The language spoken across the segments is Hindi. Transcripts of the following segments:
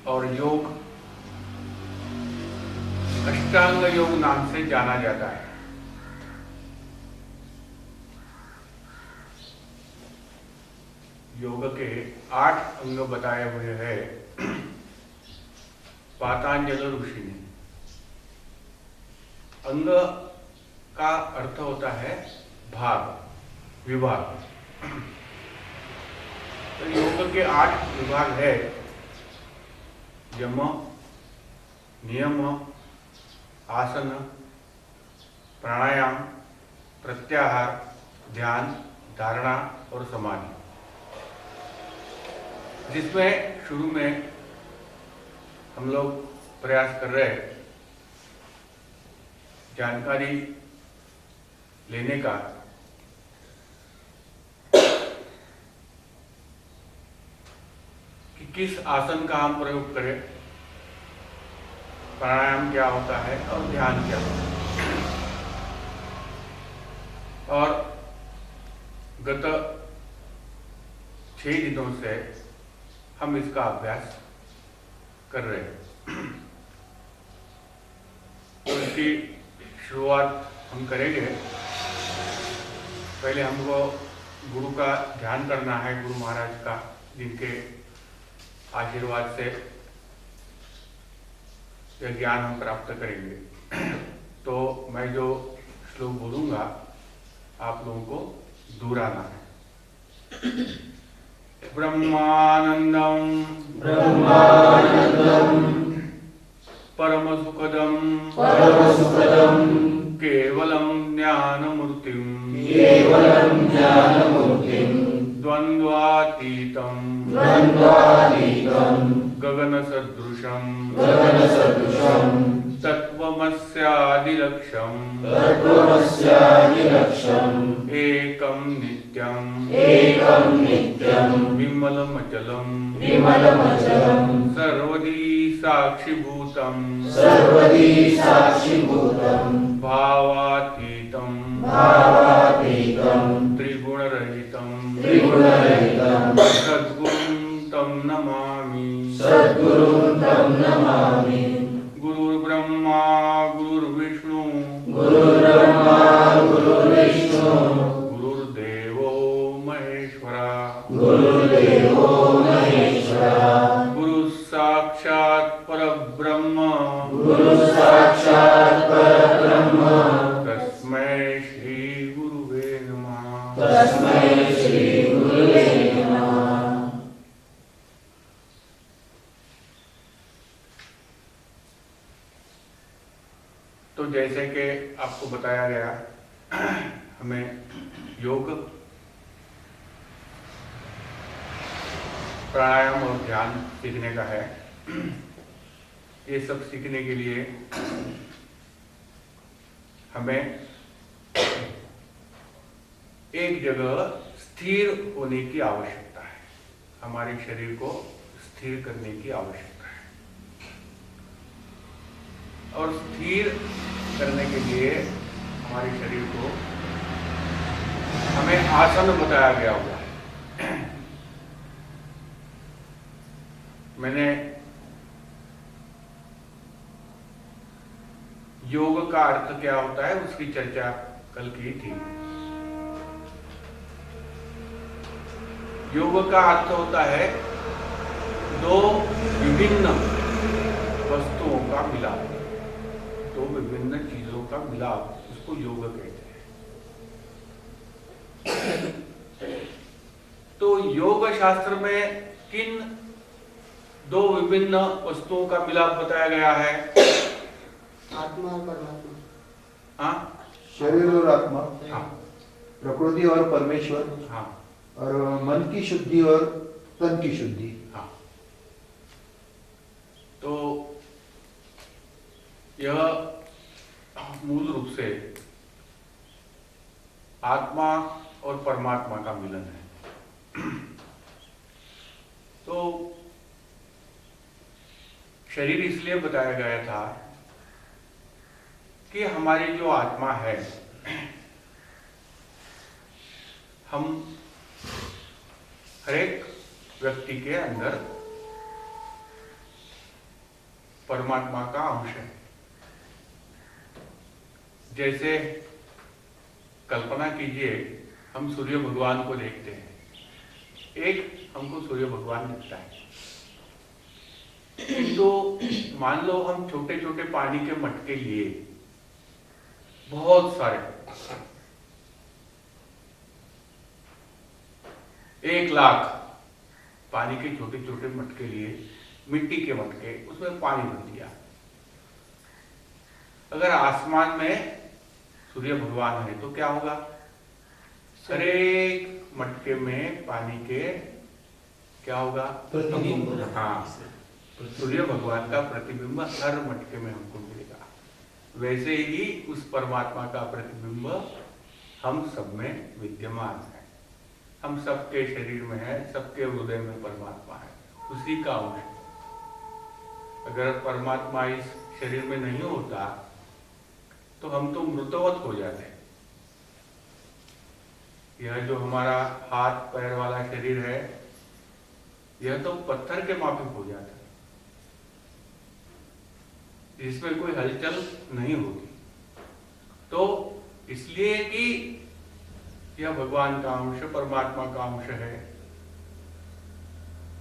और योग अष्टांग योग नाम से जाना जाता है। योग के 8 अंग बताए हुए हैं पातंजलि ऋषि ने। अंग का अर्थ होता है भाग, विभाग। तो योग के 8 विभाग है: यम, नियम, आसन, प्राणायाम, प्रत्याहार, ध्यान, धारणा और समाधि। जिसमें शुरू में हम लोग प्रयास कर रहे हैं जानकारी लेने का कि किस आसन का हम प्रयोग करें, प्राणायाम क्या होता है और ध्यान क्या होता है। और गत 6 दिनों से हम इसका अभ्यास कर रहे हैं। तो इसकी शुरुआत हम करेंगे। पहले हमको गुरु का ध्यान करना है, गुरु महाराज का, जिनके आशीर्वाद से यह ज्ञान हम प्राप्त करेंगे। तो मैं जो श्लोक बोलूँगा आप लोगों को दोहराना है। ब्रह्मानंदम परम सुखदम केवलम ज्ञानमूर्तिम द्वंद्वातीतम गगन सदृशम तत्वमस्यादिलक्ष्यम एकम नित्यम विमलमचलम सर्वदी साक्षिभूतम भावातीतम त्रिगुणरहितम सद्गुरुं तं नमामि। गुरुर्ब्रह्मा गुरुर्विष्णु गुरुर्देवो महेश्वरा गुरु साक्षात् परब्रह्म तस्मै श्री गुरुवे नमः। तो जैसे कि आपको बताया गया, हमें योग, प्राणायाम और ध्यान सीखने का है। ये सब सीखने के लिए हमें एक जगह स्थिर होने की आवश्यकता है। हमारे शरीर को स्थिर करने की आवश्यकता है। और स्थिर करने के लिए हमारे शरीर को हमें आसन बताया गया हुआ है। मैंने योग का अर्थ क्या होता है उसकी चर्चा कल की थी। योग का अर्थ होता है दो विभिन्न वस्तुओं का मिलाप, दो विभिन्न चीजों का मिलाप, उसको योग कहते हैं। तो योग शास्त्र में किन दो विभिन्न वस्तुओं का मिलाप बताया गया है? आत्मा और परमात्मा। हाँ, शरीर और आत्मा, हाँ, प्रकृति और परमेश्वर, हाँ, और मन की शुद्धि और तन की शुद्धि। हाँ। तो यह मूल रूप से आत्मा और परमात्मा का मिलन है। तो शरीर इसलिए बताया गया था कि हमारी जो आत्मा है, हम हर एक व्यक्ति के अंदर परमात्मा का अंश है। जैसे कल्पना कीजिए, हम सूर्य भगवान को देखते हैं, एक हमको सूर्य भगवान दिखता है, किंतु मान लो हम छोटे छोटे पानी के मटके लिए, बहुत सारे 1,00,000 पानी के छोटे छोटे मटके लिए, मिट्टी के मटके, उसमें पानी भर दिया। अगर आसमान में सूर्य भगवान है तो क्या होगा? हर एक मटके में पानी के क्या होगा? प्रतिबिंब। हाँ, सूर्य भगवान का प्रतिबिंब हर मटके में हमको मिलेगा। वैसे ही उस परमात्मा का प्रतिबिंब हम सब में विद्यमान है। हम सबके शरीर में है, सबके हृदय में परमात्मा है, उसी का अंश है। अगर परमात्मा इस शरीर में नहीं होता तो हम तो मृतवत हो जाते। यह जो हमारा हाथ पैर वाला शरीर है, यह तो पत्थर के माफिक हो जाता, जिसमें कोई हलचल नहीं होती। तो इसलिए कि यह भगवान का अंश, परमात्मा का अंश है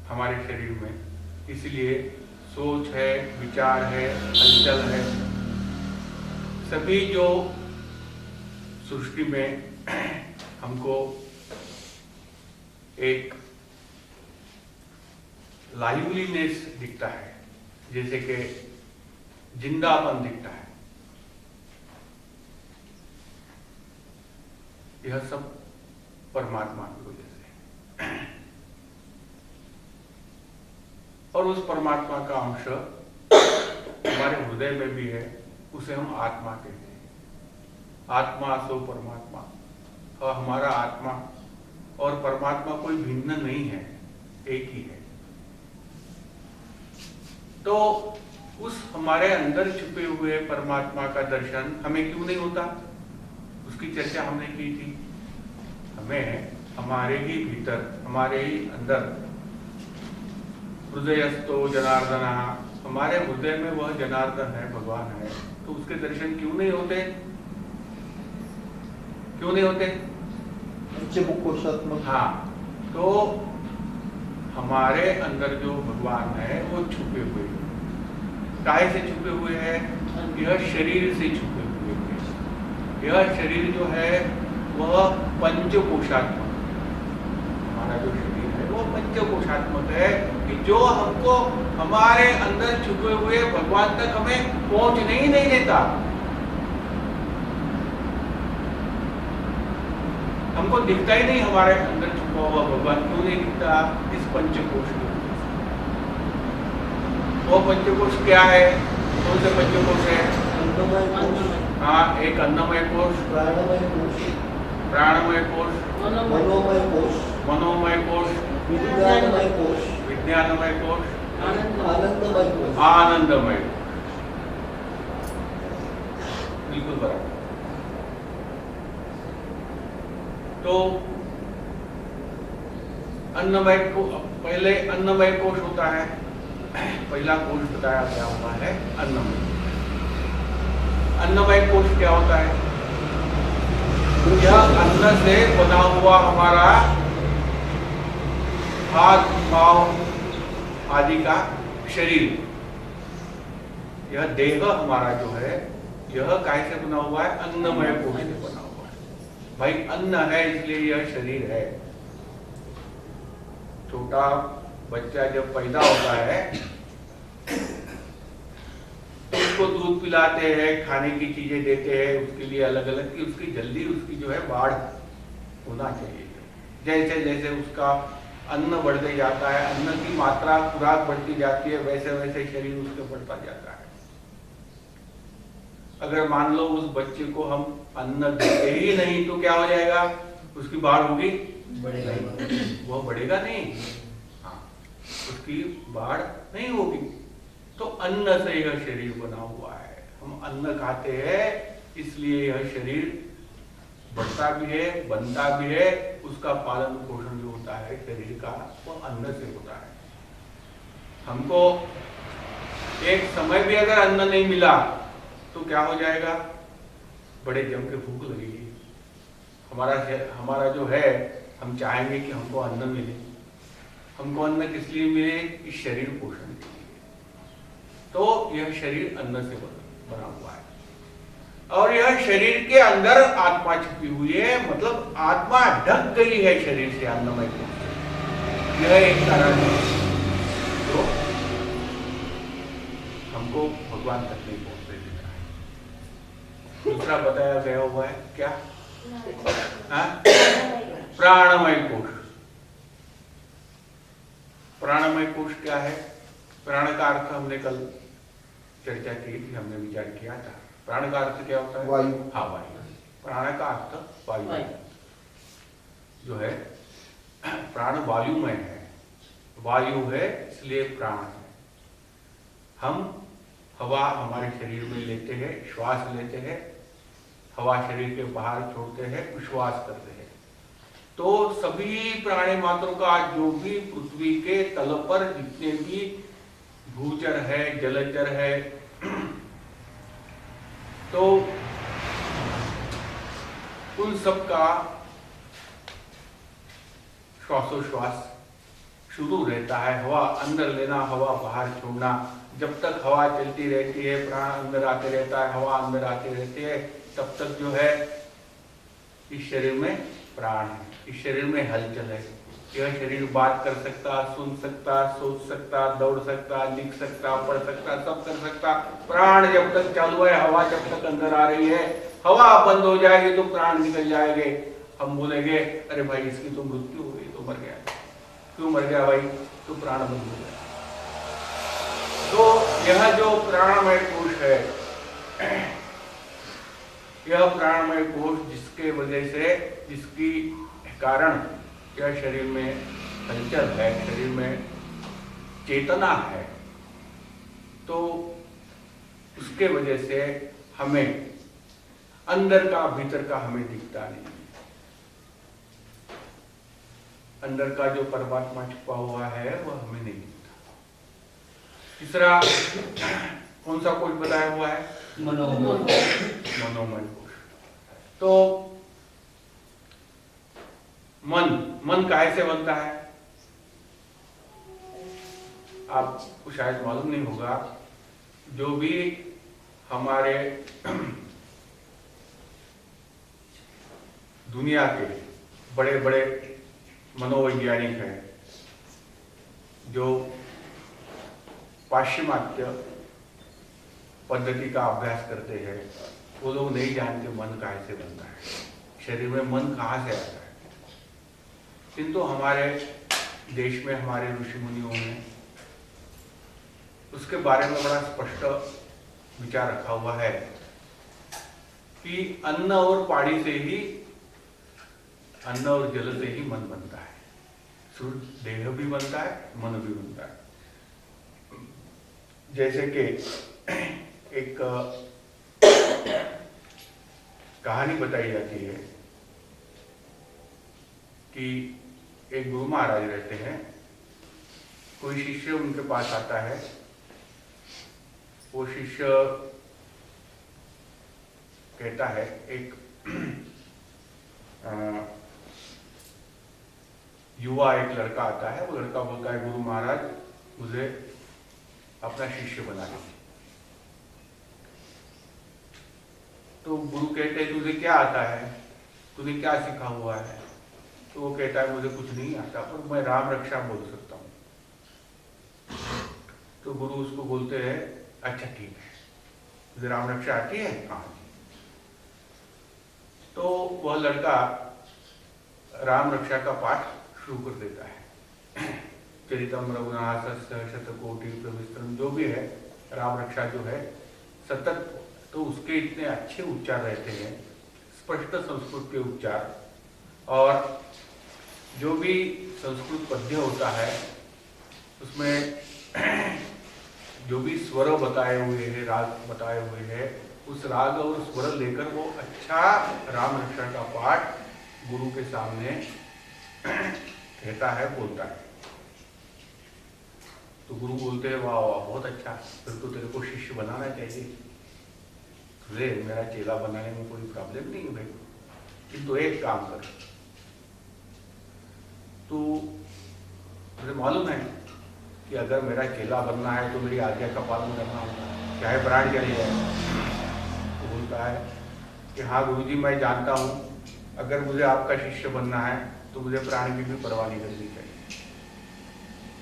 हमारे शरीर में, इसलिए सोच है, विचार है, हलचल है, सभी जो सृष्टि में हमको एक लाइवलीनेस दिखता है, जैसे कि जिंदापन दिखता है, यह सब परमात्मा की वजह से। और उस परमात्मा का अंश हमारे हृदय में भी है, उसे हम आत्मा कहते हैं। आत्मा सो परमात्मा, और हमारा आत्मा और परमात्मा कोई भिन्न नहीं है, एक ही है। तो उस हमारे अंदर छुपे हुए परमात्मा का दर्शन हमें क्यों नहीं होता? उसकी चर्चा हमने की थी। हमें हमारे ही भीतर, हमारे ही अंदर हृदयस्थो जनार्दन, हमारे हृदय में वह जनार्दन है, भगवान है, तो उसके दर्शन क्यों नहीं होते? क्यों नहीं होते? पंचमुखोशात्मक। हाँ, तो हमारे अंदर जो भगवान है वो छुपे हुए हैं। काहे से छुपे हुए हैं? यह शरीर से छुपे हुए हैं। यह शरीर जो है वह पंचकोशात्मक, हमारा जो शरीर है वो पंचकोशात्मक है, कि जो हमको हमारे अंदर छुपे हुए भगवान तक हमें पहुंचने ही नहीं देता। हमको दिखता ही नहीं हमारे अंदर छुपा हुआ भगवान। क्यों नहीं दिखता? इस पंचकोश में। वो पंचकोश क्या है? कौन से पंचकोश है? हाँ, एक अन्नमय कोश, प्राणमय कोश, प्राणमय कोश, मनोमय कोश, मनोमय कोश, विज्ञानमय कोश, विज्ञानमय कोश, आनंदमय कोश। आनंदमय। बिल्कुल बराबर। तो अन्नमय को पहले अन्नमय कोश होता है, पहला कोश बताया गया हुआ है अन्नमय। अन्नमय कोश क्या होता है? यह अन्न से बना हुआ हमारा हाथ पांव आदि का शरीर, यह देह हमारा जो है, यह काय से बना हुआ है? अन्नमय कोश से बना हुआ है। भाई अन्न है इसलिए यह शरीर है। छोटा बच्चा जब पैदा होता है तो उसको दूध पिलाते हैं, खाने की चीजें देते हैं, उसके लिए अलग अलग, कि उसकी जल्दी उसकी जो है बाढ़ होना चाहिए। जैसे जैसे उसका अन्न बढ़ते जाता है, अन्न की मात्रा, खुराक बढ़ती जाती है, वैसे वैसे शरीर उसके बढ़ता जाता है। अगर मान लो उस बच्चे को हम अन्न देते ही नहीं तो क्या हो जाएगा? उसकी बाढ़ होगी? बढ़ेगा। वो बढ़ेगा नहीं, हाँ, उसकी बाढ़ नहीं होगी। तो अन्न से यह शरीर बना हुआ है। हम अन्न खाते हैं इसलिए यह शरीर बढ़ता भी है, बनता भी है। उसका पालन पोषण जो होता है शरीर का, वो अन्न से होता है। हमको एक समय भी अगर अन्न नहीं मिला तो क्या हो जाएगा, बड़े जम के भूख लगेगी। हमारा जो है, हम चाहेंगे कि हमको अन्न मिले। हमको अन्न किस लिए मिले? इस शरीर पोषण के लिए। तो यह शरीर अन्न से बना हुआ है और यह शरीर के अंदर आत्मा छिपी हुई है, मतलब आत्मा ढक गई है शरीर से, अन्नमय कोश से। यह एक कारण है जो हमको भगवान तक नहीं पहुंचने देता है। दूसरा बताया गया हुआ है क्या? प्राणमय कोश। प्राणमय कोश क्या है? प्राण का अर्थ हमने कल चर्चा की थी, हमने विचार किया था। प्राण का अर्थ क्या होता है? वायु। हाँ, वायु। प्राण का अर्थ वायु जो है, प्राण वायुमय है। वायु है इसलिए प्राण है। हम हवा हमारे शरीर में लेते हैं, श्वास लेते हैं, हवा शरीर के बाहर छोड़ते हैं, उच्छ्वास करते हैं। तो सभी प्राणी मात्रों का जो भी पृथ्वी के तल पर जितने भी भूचर है, जलचर है, तो उन सब का श्वासोश्वास शुरू रहता है। हवा अंदर लेना, हवा बाहर छोड़ना। जब तक हवा चलती रहती है, प्राण अंदर आते रहता है, हवा अंदर आती रहती है, तब तक जो है इस शरीर में प्राण है, इस शरीर में हलचल है। यह शरीर बात कर सकता, सुन सकता, सोच सकता, दौड़ सकता, लिख सकता, पढ़ सकता, सब कर सकता। प्राण जब तक चालू है, हवा जब तक अंदर आ रही है, हवा बंद हो जाएगी तो प्राण निकल जाएंगे। हम बोलेंगे अरे भाई इसकी तो मृत्यु हो गई, तो मर गया। क्यों मर गया भाई? तो प्राण बंद हो गया। तो यह जो प्राणमय कोश है, यह प्राणमय कोश जिसके वजह से, जिसकी कारण यह शरीर में हलचल है, शरीर में चेतना है, तो उसके वजह से हमें अंदर का, भीतर का हमें दिखता नहीं। अंदर का जो परमात्मा छुपा हुआ है वह हमें नहीं दिखता। तीसरा कौन सा कोश बताया हुआ है? मनोमय कोश। तो मन काहे से बनता है? आपको शायद मालूम नहीं होगा। जो भी हमारे दुनिया के बड़े बड़े मनोवैज्ञानिक हैं, जो पाश्चिमात्य पद्धति का अभ्यास करते हैं, वो लोग नहीं जानते मन काहे से बनता है, शरीर में मन कहाँ से आता है। किंतु हमारे देश में हमारे ऋषि मुनियों ने उसके बारे में बड़ा स्पष्ट विचार रखा हुआ है कि अन्न और पानी से ही, अन्न और जल से ही मन बनता है। शुद्ध देह भी बनता है, मन भी बनता है। जैसे कि एक कहानी बताई जाती है कि एक गुरु महाराज रहते हैं, कोई शिष्य उनके पास आता है। वो शिष्य कहता है, एक युवा एक लड़का आता है, वो लड़का बोलता है गुरु महाराज मुझे अपना शिष्य बना दीजिए। तो गुरु कहते हैं तुझे क्या आता है, तूने क्या सीखा हुआ है? तो वो कहता है मुझे कुछ नहीं आता, पर मैं राम रक्षा बोल सकता हूँ। तो गुरु उसको बोलते हैं अच्छा ठीक है, तुझे राम रक्षा आती है? हाँ जी। तो वह लड़का राम रक्षा का पाठ शुरू कर देता है। चरितम रघुनाथस्य शतकोटि प्रविस्तरम, जो भी है राम रक्षा जो है सतत, तो उसके इतने अच्छे उच्चार रहते हैं, स्पष्ट संस्कृत के उच्चार, और जो भी संस्कृत पद्य होता है उसमें जो भी स्वर बताए हुए हैं, राग बताए हुए हैं, उस राग और स्वर लेकर वो अच्छा राम रक्षा का पाठ गुरु के सामने कहता है, बोलता है। तो गुरु बोलते हैं वाह वाह बहुत अच्छा, फिर तो तेरे को शिष्य बनाना चाहिए, तुझे मेरा चेला बनाने में कोई प्रॉब्लम नहीं है भाई, किंतु एक काम कर, तो मुझे मालूम है कि अगर मेरा चेला बनना है तो मेरी आज्ञा का पालन करना होगा, चाहे प्राण चले जाए। तो बोलता है कि हाँ गुरुजी मैं जानता हूँ, अगर मुझे आपका शिष्य बनना है तो मुझे प्राण की भी परवाह नहीं करनी चाहिए।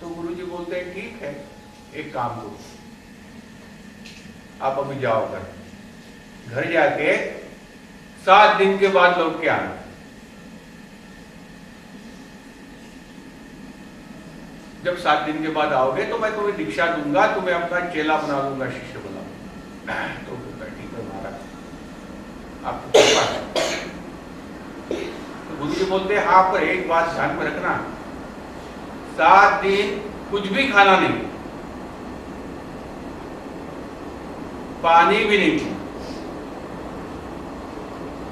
तो गुरुजी बोलते हैं ठीक है, एक काम करो, आप अभी जाओ घर जाके 7 दिन के बाद लौट के आना। जब 7 दिन के बाद आओगे तो मैं तुम्हें दीक्षा दूंगा, तुम्हें अपना चेला बना दूंगा, शिष्य बना दूंगा। तो बोलता है ठीक है महाराज, आपको कृपा है। तो गुरुजी बोलते हैं हाँ, पर एक बात ध्यान में रखना, 7 दिन कुछ भी खाना नहीं, पानी भी नहीं पीना।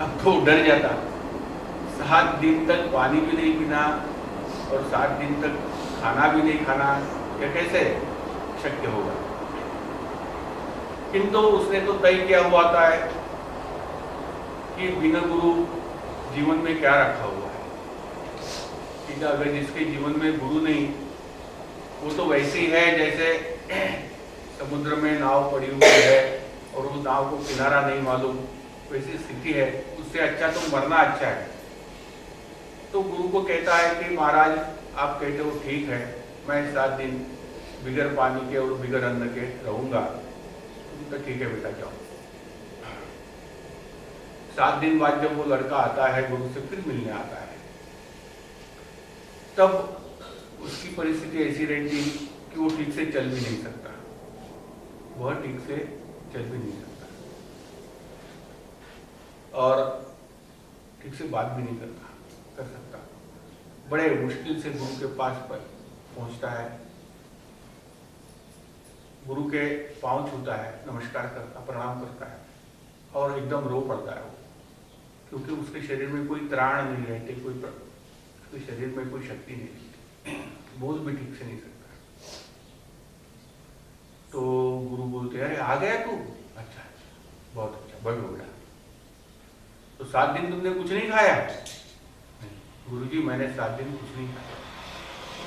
अब तो डर जाता, 7 दिन तक पानी भी नहीं पीना और 7 दिन तक खाना भी नहीं खाना, यह कैसे शक्य होगा। किंतु उसने तो तय किया हुआ था है कि बिना गुरु जीवन में क्या रखा हुआ है। ठीक है, अगर जिसके जीवन में गुरु नहीं, वो तो वैसे ही है जैसे समुद्र में नाव पड़ी हुई है और उस नाव को किनारा नहीं मालूम, वैसी स्थिति है। उससे अच्छा तो मरना अच्छा है। तो गुरु को कहता है कि महाराज आप कहते हो ठीक है, मैं 7 दिन बिगर पानी के और बिगर अन्न के रहूंगा, तो ठीक है बेटा जाओ। 7 दिन बाद जब वो लड़का आता है गुरु से फिर मिलने आता है, तब उसकी परिस्थिति ऐसी रहती कि वो ठीक से चल भी नहीं सकता, वह ठीक से चल भी नहीं सकता और ठीक से बात भी नहीं कर सकता। बड़े मुश्किल से गुरु के पास पहुंचता है, गुरु के पांव छूता है, नमस्कार करता, प्रणाम करता है और एकदम रो पड़ता है वो, क्योंकि उसके शरीर में कोई त्राण नहीं रहते, उसके शरीर में कोई शक्ति नहीं रहती, बोल भी ठीक से नहीं सकता। तो गुरु बोलते अरे आ गया तू, अच्छा बहुत अच्छा, बढ़ हो गया। तो 7 दिन तुमने कुछ नहीं खाया? गुरुजी मैंने 7 दिन कुछ नहीं खाया।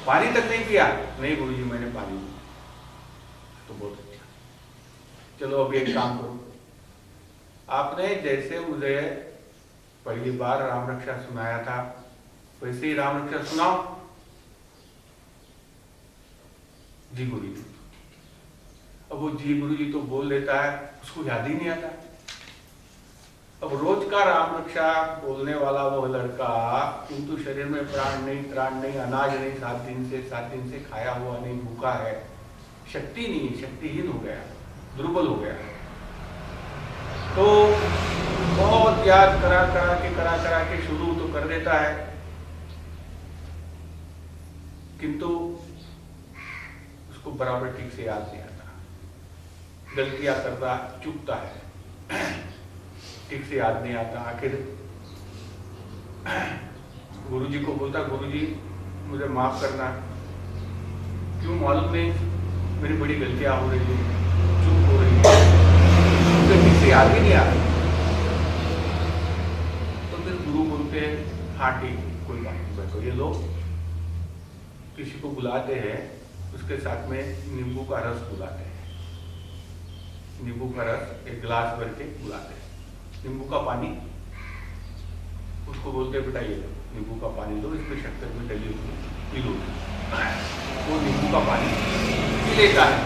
पानी तक नहीं पिया? नहीं गुरुजी मैंने पानी पिया। तो बहुत अच्छा, चलो अभी एक काम करो, आपने जैसे मुझे पहली बार राम रक्षा सुनाया था वैसे ही राम रक्षा सुनाओ। जी गुरुजी। अब वो जी गुरुजी तो बोल देता है, उसको याद ही नहीं आता। अब रोज का राम रक्षा बोलने वाला वो लड़का, किंतु शरीर में प्राण नहीं, त्राण नहीं, अनाज नहीं, 7 दिन से खाया हुआ नहीं, भूखा है, शक्ति नहीं, शक्तिहीन हो गया, दुर्बल हो गया। तो बहुत याद करा के शुरू तो कर देता है, किंतु उसको बराबर ठीक से याद नहीं आता, गलतियां करता, चूकता है, ठीक से याद नहीं आता। आखिर गुरुजी को बोलता, गुरुजी मुझे माफ करना, क्यों मालूम नहीं, मेरी बड़ी गलतियां हो रही है, चूक हो रही है, मुझे ठीक से याद ही नहीं आ रहा। तो फिर गुरु बोलते हैं हाँ ठीक, कोई बात नहीं, बैठो, ये लो। किसी को बुलाते हैं, उसके साथ में नींबू का रस बुलाते हैं, नींबू का रस एक गिलास भर के बुलाते हैं, नींबू का पानी, उसको बोलते हैं बेटा ये लो, नींबू का पानी लो, इसमें शक्कर में डली हुई, पी लो। वो नींबू का पानी पी लेता है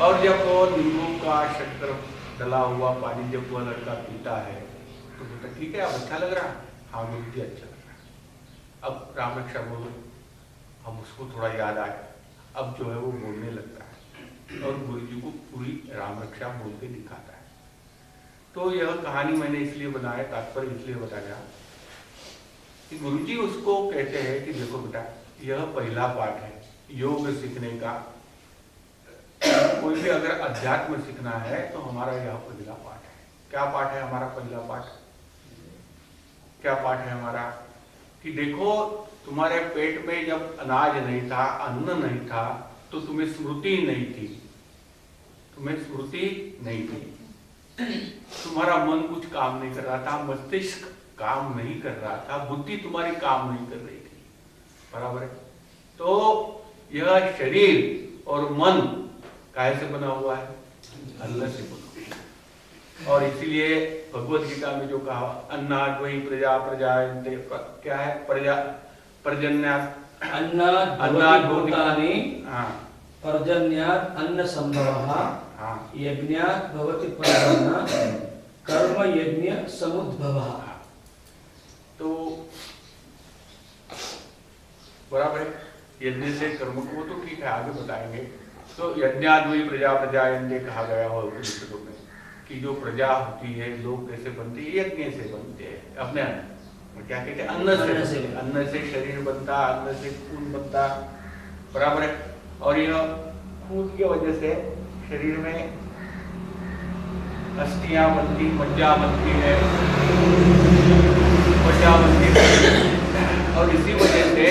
और जब वो नींबू का शक्कर डला हुआ पानी जब वह लड़का पीता है तो बोलता ठीक है, अब अच्छा लग रहा? हाँ मुझे अच्छा लग रहा। अब राम रक्षा बोलो, हम उसको थोड़ा याद आए, अब जो है वो बोलने लगता है और गुरुजी को पूरी राम रक्षा बोल के दिखाता है। तो यह कहानी मैंने इसलिए बनाया, तात्पर्य इसलिए बताया कि गुरुजी उसको कहते हैं कि देखो बेटा, यह पहला पाठ है योग सीखने का। कोई भी अगर अध्यात्म सीखना है तो हमारा यह पहला पाठ है। क्या पाठ है हमारा? पहला पाठ क्या पाठ है हमारा? कि देखो तुम्हारे पेट में जब अनाज नहीं था, अन्न नहीं था, तो तुम्हें स्मृति नहीं थी, तुम्हें स्मृति नहीं थी, तुम्हारा मन कुछ काम नहीं कर रहा था, मस्तिष्क काम नहीं कर रहा था, बुद्धि तुम्हारी काम नहीं कर रही थी, बराबर है। तो यह शरीर और मन काहे से बना हुआ है? अन्न से बना हुआ है। और इसीलिए भगवत गीता में जो कहा अन्नाद् वै प्रजा प्रजायन्ते, क्या है? प्रजा पर्जन्यात् अन्नाद् भूतानि पर्जन्यात् अन्न संभवः हाँ यज्ञात् भवति पर्जन्य कर्म यज्ञ समुद्भवः। तो बराबर है, यज्ञ से कर्म को तो ठीक है, आगे बताएंगे। तो यज्ञाद् वै प्रजा प्रजायन्ते कहा गया हो उपनिषदों में कि जो प्रजा होती है, लोग कैसे बनते हैं? यज्ञ से बनते हैं, अपने क्या कहते हैं? अन्न से शरीर बनता, अन्न से खून बनता, बराबर है। और यह खून की वजह से शरीर में अस्थियां बनती, मज्जा बनती है, त्वचा बनती है, और इसी वजह से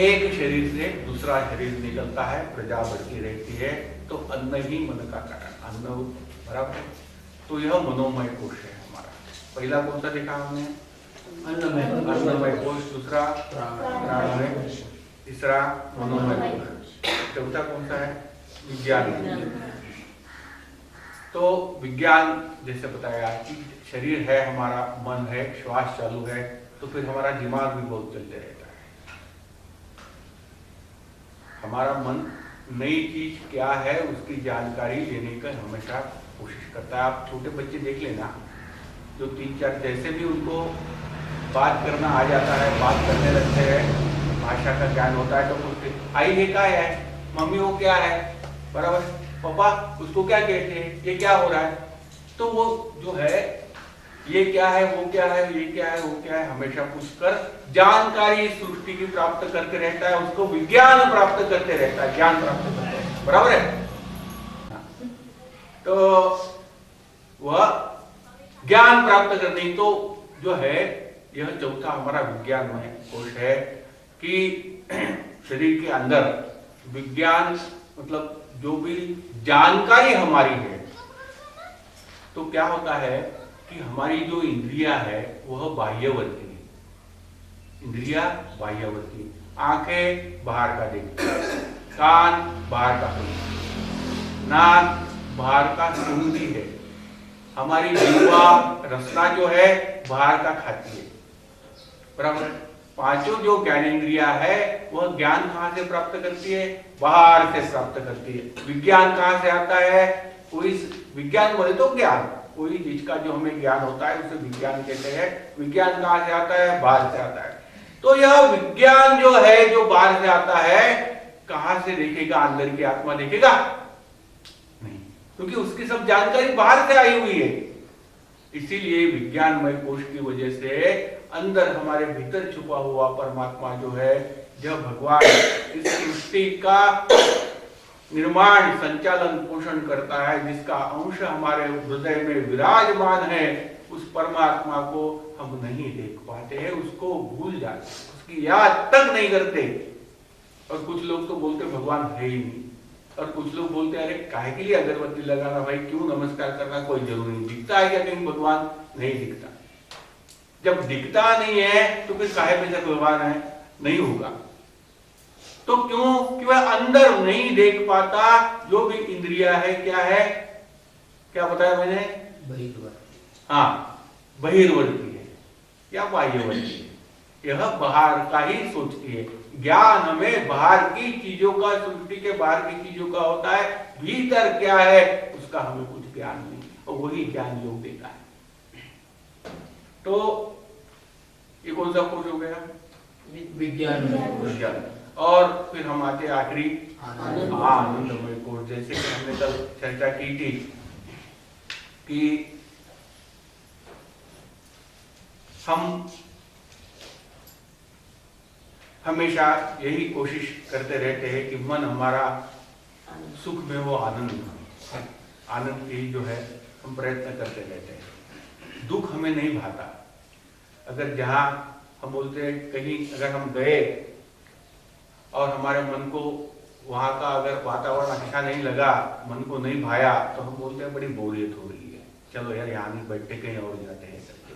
एक शरीर से दूसरा शरीर निकलता है, प्रजा बढ़ती रहती है। तो अन्न ही मन का कारण, अन्न, बराबर। तो यह मनोमय कोश है हमारा। पहला कौन सा देखा हमने? अन्नमय कोश, दूसरा प्राणमय कोश, तीसरा मनोमय कोश, चौथा कौन सा है? विज्ञान। तो विज्ञान जैसे बताया कि शरीर है हमारा, मन है, श्वास चालू है, तो फिर हमारा दिमाग भी बहुत चलते रहता है। हमारा मन नई चीज क्या है उसकी जानकारी लेने का हमेशा कोशिश करता है। आप छोटे बच्चे देख लेना, जो 3-4 जैसे भी उनको बात करना आ जाता है, बात करने लगते हैं, भाषा का ज्ञान होता है, तो पूछते आई है क्या है, मम्मी वो क्या है, बराबर, पापा उसको क्या कहते हैं, ये क्या हो रहा है। तो वो जो है ये क्या है, वो क्या है, ये क्या है, वो क्या है, हमेशा पूछकर जानकारी सृष्टि की प्राप्त करते रहता है, उसको विज्ञान प्राप्त करते रहता है, ज्ञान प्राप्त करते हैं, बराबर है। तो वह ज्ञान प्राप्त करने तो जो है यह चौथा हमारा विज्ञान में कोश है कि शरीर के अंदर विज्ञान मतलब जो भी जानकारी हमारी है, तो क्या होता है कि हमारी जो इंद्रिया है वह बाह्यवर्ती है। इंद्रिया बाह्यवर्ती, आंखें बाहर का देखती है, कान बाहर का सुनती, नाक बाहर का सूंघती है, हमारी जीवा रसना जो है बाहर का खाती है, बराबर। पांचों जो ज्ञानेंद्रिया है वह ज्ञान कहां से प्राप्त करती है? बाहर से प्राप्त करती है। विज्ञान कहां से आता है? कोई विज्ञान बोले तो ज्ञान, कोई चीज का जो हमें ज्ञान होता है उसे विज्ञान कहते हैं। विज्ञान कहां से आता है? बाहर से आता है। तो यह विज्ञान जो है, जो बाहर से आता है, कहां से देखेगा? अंदर की आत्मा देखेगा नहीं, क्योंकि उसकी सब जानकारी बाहर से आई हुई है। इसीलिए विज्ञानमय कोश की वजह से अंदर हमारे भीतर छुपा हुआ परमात्मा जो है, जब भगवान इस सृष्टि का निर्माण, संचालन, पोषण करता है, जिसका अंश हमारे हृदय में विराजमान है, उस परमात्मा को हम नहीं देख पाते हैं, उसको भूल जाते, उसकी याद तक नहीं करते। और कुछ लोग तो बोलते भगवान है ही नहीं, और कुछ लोग बोलते अरे काहे के लिए अगरबत्ती लगाना भाई, क्यों नमस्कार करना, कोई जरूरी नहीं। दिखता है क्या कहीं भगवान? नहीं दिखता। जब दिखता नहीं है तो फिर काहे पे भगवान है? नहीं होगा। तो क्यों? कि वह अंदर नहीं देख पाता। जो भी इंद्रिया है क्या है, क्या बताया मैंने? बहिर्वर्ती। हाँ, बहिर्वर्ती है या बाह्यवर्ती है। यह बाहर का ही सोचती है। ज्ञान हमें बाहर की चीजों का, सृष्टि के बाहर की चीजों का होता है, भीतर क्या है उसका हमें कुछ ज्ञान नहीं, और वही ज्ञान योग देता है। तो ये कौन सा कोश हो गया? विज्ञान। और फिर हम आते आखिरी आनंदमय कोश। जैसे कि हमने कल चर्चा की थी कि हम हमेशा यही कोशिश करते रहते हैं कि मन हमारा सुख में हो, आनंद की जो है हम प्रयत्न करते रहते हैं। दुख हमें नहीं भाता। अगर जहाँ हम बोलते हैं कहीं अगर हम गए और हमारे मन को वहाँ का अगर वातावरण अच्छा नहीं लगा, मन को नहीं भाया, तो हम बोलते हैं बड़ी बोरियत हो रही है, चलो यार यहाँ नहीं बैठते कहीं और जाते हैं करके।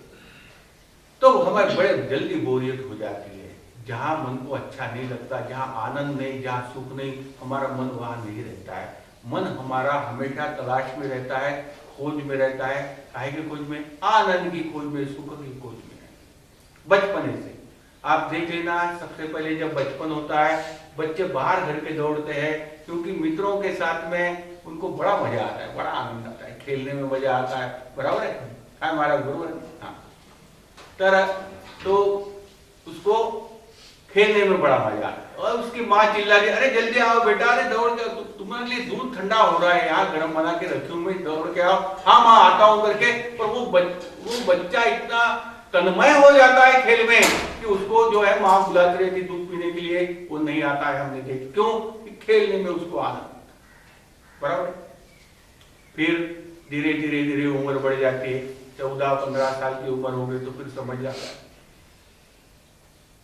तो हमें बड़े जल्दी बोरियत हो जाती है। जहाँ मन को अच्छा नहीं लगता, जहाँ आनंद नहीं, जहाँ सुख नहीं, हमारा मन वहाँ नहीं रहता है। मन हमारा हमेशा तलाश में रहता है, खोज में रहता है। काहे की खोज में? आनंद की खोज में, सुख की खोज में। बचपने से आप देख लेना, सबसे पहले जब बचपन होता है, बच्चे बाहर घर के दौड़ते हैं, क्योंकि मित्रों के साथ में उनको बड़ा मजा आता है, बड़ा आनंद आता है, खेलने में मजा आता है, बराबर है? हमारा गुरु है, हाँ। तो उसको खेलने में बड़ा मजा आता है। और उसकी माँ चिल्ला रही, अरे जल्दी आओ बेटा, अरे दौड़ के, तुम्हारे लिए दूध ठंडा हो रहा है, यहाँ गर्म बना के रखी हूँ मैं, दौड़ के आओ। हाँ माँ आता हूँ करके। पर वो बच्चा इतना तन्मय हो जाता है खेल में कि उसको जो है माँ बुलाती रहती दूध पीने के लिए, वो नहीं आता है। हमने देखा क्यों? खेलने में उसको आनंद, बराबर। फिर धीरे धीरे धीरे उम्र बढ़ जाती है, 14-15 साल की उम्र हो गई तो फिर समझ आता है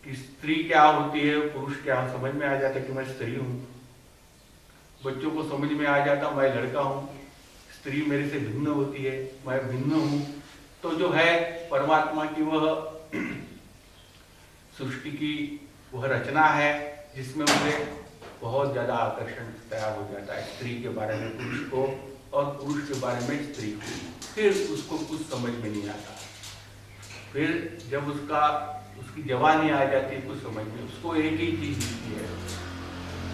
कि स्त्री क्या होती है, पुरुष क्या, समझ में आ जाता है कि मैं स्त्री हूँ। बच्चों को समझ में आ जाता मैं लड़का हूँ, स्त्री मेरे से भिन्न होती है, मैं भिन्न हूँ। तो जो है परमात्मा की वह सृष्टि की वह रचना है जिसमें मुझे बहुत ज्यादा आकर्षण तैयार हो जाता है स्त्री के बारे में पुरुष को, और पुरुष के बारे में स्त्री को। फिर उसको कुछ समझ में नहीं आता। फिर जब उसकी जवानी आ जाती है कुछ समझ में, उसको एक ही चीज दिखती है।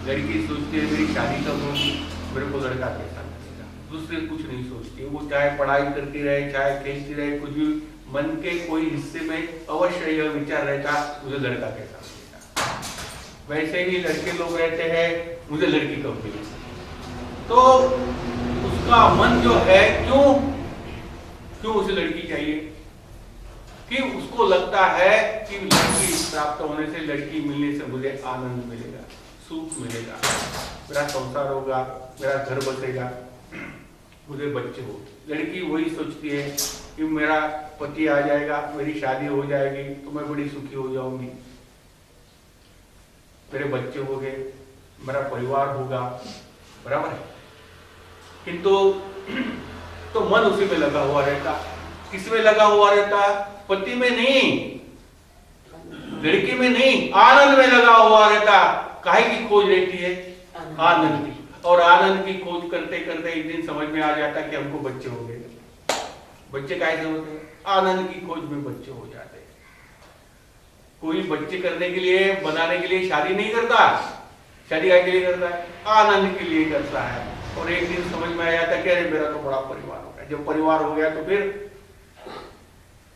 लड़की सोचती है मेरी शादी कब होगी, मेरे को लड़का कैसा मिलेगा, दूसरे कुछ नहीं सोचती। वो चाहे पढ़ाई करती रहे, चाहे खेलती रहे, कुछ भी, मन के कोई हिस्से में अवश्य यह विचार रहता मुझे लड़का कैसा मिलेगा। वैसे ही लड़के लोग रहते हैं, मुझे लड़की कब मिलेगी। तो उसका मन जो है, क्यों उसे लड़की चाहिए? कि उसको लगता है कि लड़की प्राप्त होने से, लड़की मिलने से मुझे आनंद मिलेगा, सुख मिलेगा, मेरा संसार होगा, मेरा घर बसेगा, मुझे बच्चे हो। लड़की वही सोचती है कि मेरा पति आ जाएगा, मेरी शादी हो जाएगी तो मैं बड़ी सुखी हो जाऊंगी, मेरे बच्चे हो गए, मेरा परिवार होगा, बराबर है। किंतु तो मन उसी में लगा हुआ रहता। किसमें लगा हुआ रहता? पति में नहीं, लड़की में नहीं, आनंद में लगा हुआ रहता। काहे की खोज रहती है? आनंद की। और आनंद की खोज करते करते एक दिन समझ में आ जाता कि हमको बच्चे हो गए। बच्चे कैसे होते हैं? आनंद की खोज में बच्चे हो जाते हैं। कोई बच्चे करने के लिए, बनाने के लिए शादी नहीं करता। शादी के लिए करता है? आनंद के लिए करता है। और एक दिन समझ में आ जाता कि अरे मेरा तो बड़ा परिवार हो गया। जब परिवार हो गया तो फिर,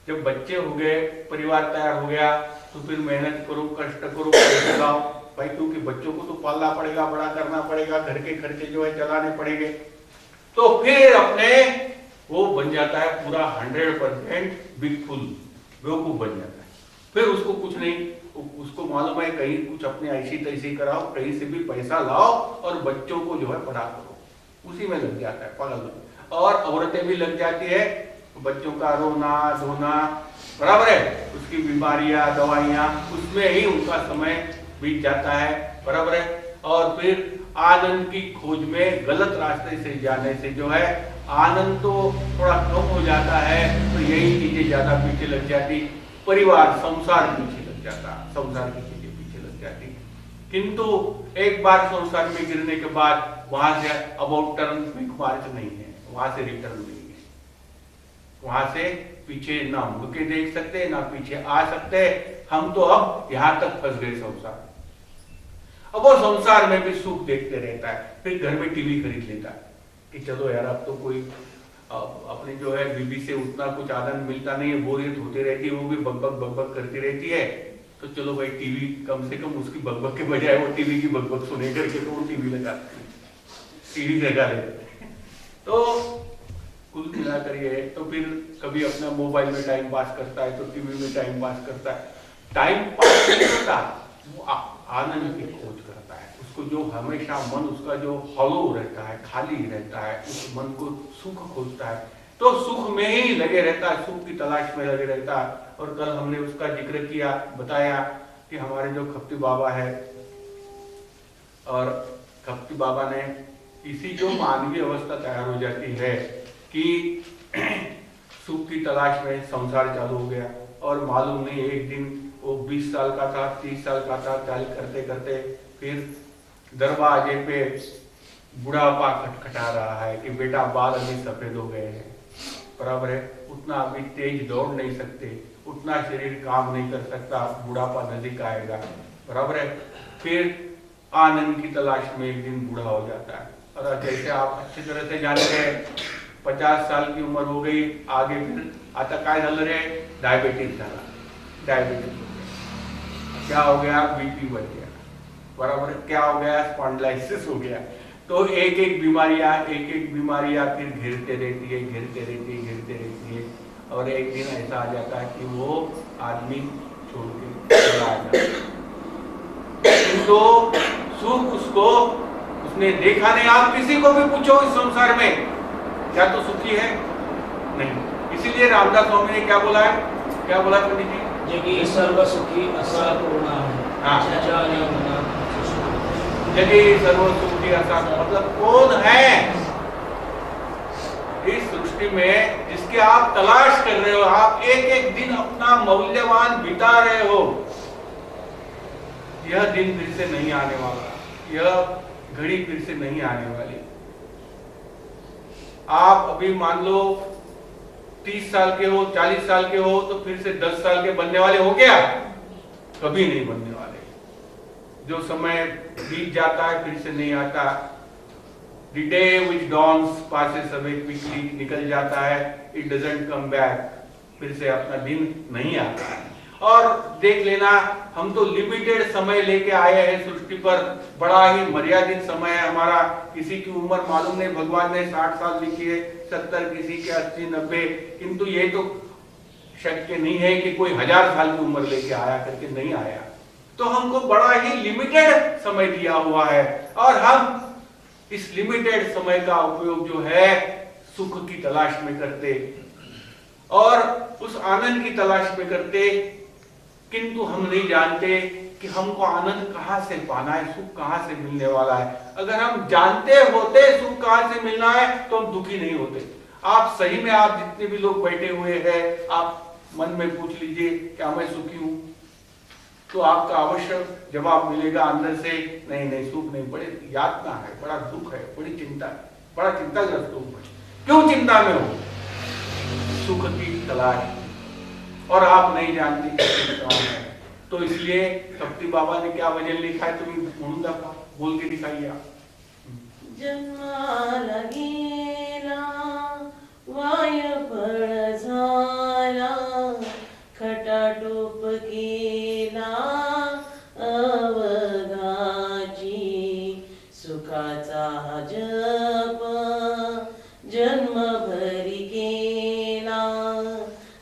जब बच्चे हो गए, परिवार तैयार हो गया, तो फिर मेहनत करो, कष्ट करो, पैसे लगाओ भाई, क्योंकि बच्चों को तो पालना पड़ेगा, बड़ा करना पड़ेगा, घर के खर्चे जो है चलाने पड़ेंगे। तो फिर अपने वो बन जाता है पूरा 100% बिग फुल, बेवकूफ बन जाता है। फिर उसको कुछ नहीं, उसको मालूम है कहीं कुछ अपने ऐसी तैसी कराओ, कहीं से भी पैसा लाओ और बच्चों को जो है पढ़ा करो, उसी में लग जाता है पागल। और औरतें भी लग जाती है, बच्चों का रोना धोना, बराबर है, उसकी बीमारियां, दवाइयां, उसमें ही उनका समय बीत जाता है, बराबर है। और फिर आनंद की खोज में गलत रास्ते से जाने से जो है आनंद तो थोड़ा कम हो जाता है, तो यही चीजें ज्यादा पीछे लग जाती, परिवार संसार पीछे लग जाता, संसार की चीजें पीछे लग जाती। किंतु एक बार संसार में गिरने के बाद वहां से अबाउट टर्न क्विक मार्च नहीं है, वहां से रिटर्न नहीं है। वहां से पीछे ना मुड़ के देख सकते, ना पीछे आ सकते। हम तो अब यहां तक फंस गए संसार। अब वो संसार में भी सुख देखते रहता है, फिर घर में टीवी खरीद लेता है कि चलो यार अब तो कोई अपने जो है बीबी से उतना कुछ आनंद मिलता नहीं है, बोरियत होती रहती है, वो भी बकबक करती रहती है, तो चलो भाई टीवी कम से कम उसकी बकबक के बजाय वो टीवी की बकबक सुने करके तो वो टीवी लगा लेते हैं। तो कुल मिलाकर ये, तो फिर कभी अपना मोबाइल में टाइम पास करता है, तो टीवी में टाइम पास करता है। टाइम पास नहीं करता, वो आनंद की खोज करता है। उसको जो हमेशा मन उसका जो हॉलो रहता है, खाली रहता है, उस मन को सुख खोजता है, तो सुख में ही लगे रहता है, सुख की तलाश में लगे रहता है। और कल हमने उसका जिक्र किया, बताया कि हमारे जो खप्ती बाबा है, और खप्ती बाबा ने इसी जो मानवीय अवस्था तैयार हो जाती है कि सुख की तलाश में संसार चालू हो गया, और मालूम नहीं एक दिन वो 20 साल का था, 30 साल का था, चाल करते करते फिर दरवाजे पे बुढ़ापा खटखटा रहा है कि बेटा बाल अभी सफेद हो गए हैं, बराबर है, उतना अभी तेज दौड़ नहीं सकते, उतना शरीर काम नहीं कर सकता, बुढ़ापा नजदीक आएगा, बराबर है। फिर आनंद की तलाश में एक दिन बूढ़ा हो जाता है, और जैसे आप अच्छी तरह से जानते हैं 50 साल की उम्र हो गई, आगे फिर आता काय झालं रे, डायबिटीज झाला, डायबिटीज क्या हो गया, बीपी बढ़ गया, बराबर, क्या हो गया, स्पॉन्डिलाइसिस हो गया। तो एक एक बीमारियां फिर घिरते रहती है, और एक दिन ऐसा आ जाता है कि वो आदमी छोड़ के चला जाता है। तो सुख उसको उसने देखा नहीं। आप किसी को भी पूछो इस संसार में क्या तो सुखी है नहीं। इसीलिए रामदास स्वामी ने क्या बोला है, क्या बोला पंडित जी, जगी सर्व सुखी असा पूर्णा है। हाँ, जगी सर्व सुखी असा, मतलब कौन है इस सृष्टि में जिसके आप तलाश कर रहे हो, आप एक एक दिन अपना मूल्यवान बिता रहे हो। यह दिन फिर से नहीं आने वाला, यह घड़ी फिर से नहीं आने वाली। आप अभी मान लो 30 साल के हो, 40 साल के हो, तो फिर से 10 साल के बनने वाले हो गया, कभी नहीं बनने वाले। जो समय बीत जाता है फिर से नहीं आता। The day which dawns passes away quickly, निकल जाता है, it doesn't come back, फिर से अपना दिन नहीं आता है। और देख लेना, हम तो लिमिटेड समय लेके आए हैं सृष्टि पर, बड़ा ही मर्यादित समय है हमारा। किसी की उम्र मालूम नहीं, भगवान ने 60 साल लिखी है, 70, किसी के 80, 90, किंतु ये तो शक्य नहीं है कि कोई 1000 साल की उम्र लेके आया करके, नहीं आया। तो हमको बड़ा ही लिमिटेड समय दिया हुआ है, और हम इस लिमिटेड समय का उपयोग जो है सुख की तलाश में करते, और उस आनंद की तलाश में करते, किंतु हम नहीं जानते कि हमको आनंद कहां से पाना है, सुख कहां से मिलने वाला है। अगर हम जानते होते सुख कहां से मिलना है तो हम दुखी नहीं होते। आप सही में, आप जितने भी लोग बैठे हुए हैं, आप मन में पूछ लीजिए क्या मैं सुखी हूं, तो आपका अवश्य जवाब मिलेगा अंदर से, नहीं नहीं सुख नहीं, बड़ी यातना है, बड़ा दुख है, बड़ी चिंता है, बड़ा चिंताग्रस्त हूं। क्यों चिंता में हो? सुख की तलाश, और आप नहीं जानते कौन है। तो इसलिए कप्ती बाबा ने क्या वजन लिखा है, तुम्हें म्हणून दाखवा, बोल के दिखाइए आप। जन्माला गेला वाय फळ झाला, खटाटोप केला अवघाची, सुखाचा जप जन्मभरी केला,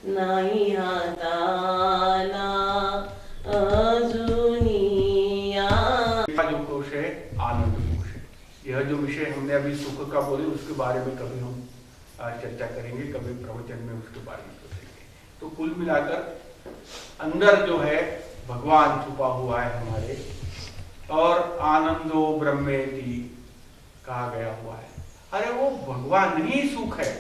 नाही हाताला अजुनिया। जो कोश है आनंद कोश है। यह जो विषय हमने अभी सुख का बोले, उसके बारे में कभी हम चर्चा करेंगे, कभी प्रवचन में उसके बारे में सोचेंगे। तो कुल मिलाकर अंदर जो है भगवान छुपा हुआ है हमारे, और आनंदो ब्रह्मेति कहा गया हुआ है। अरे वो भगवान ही सुख है।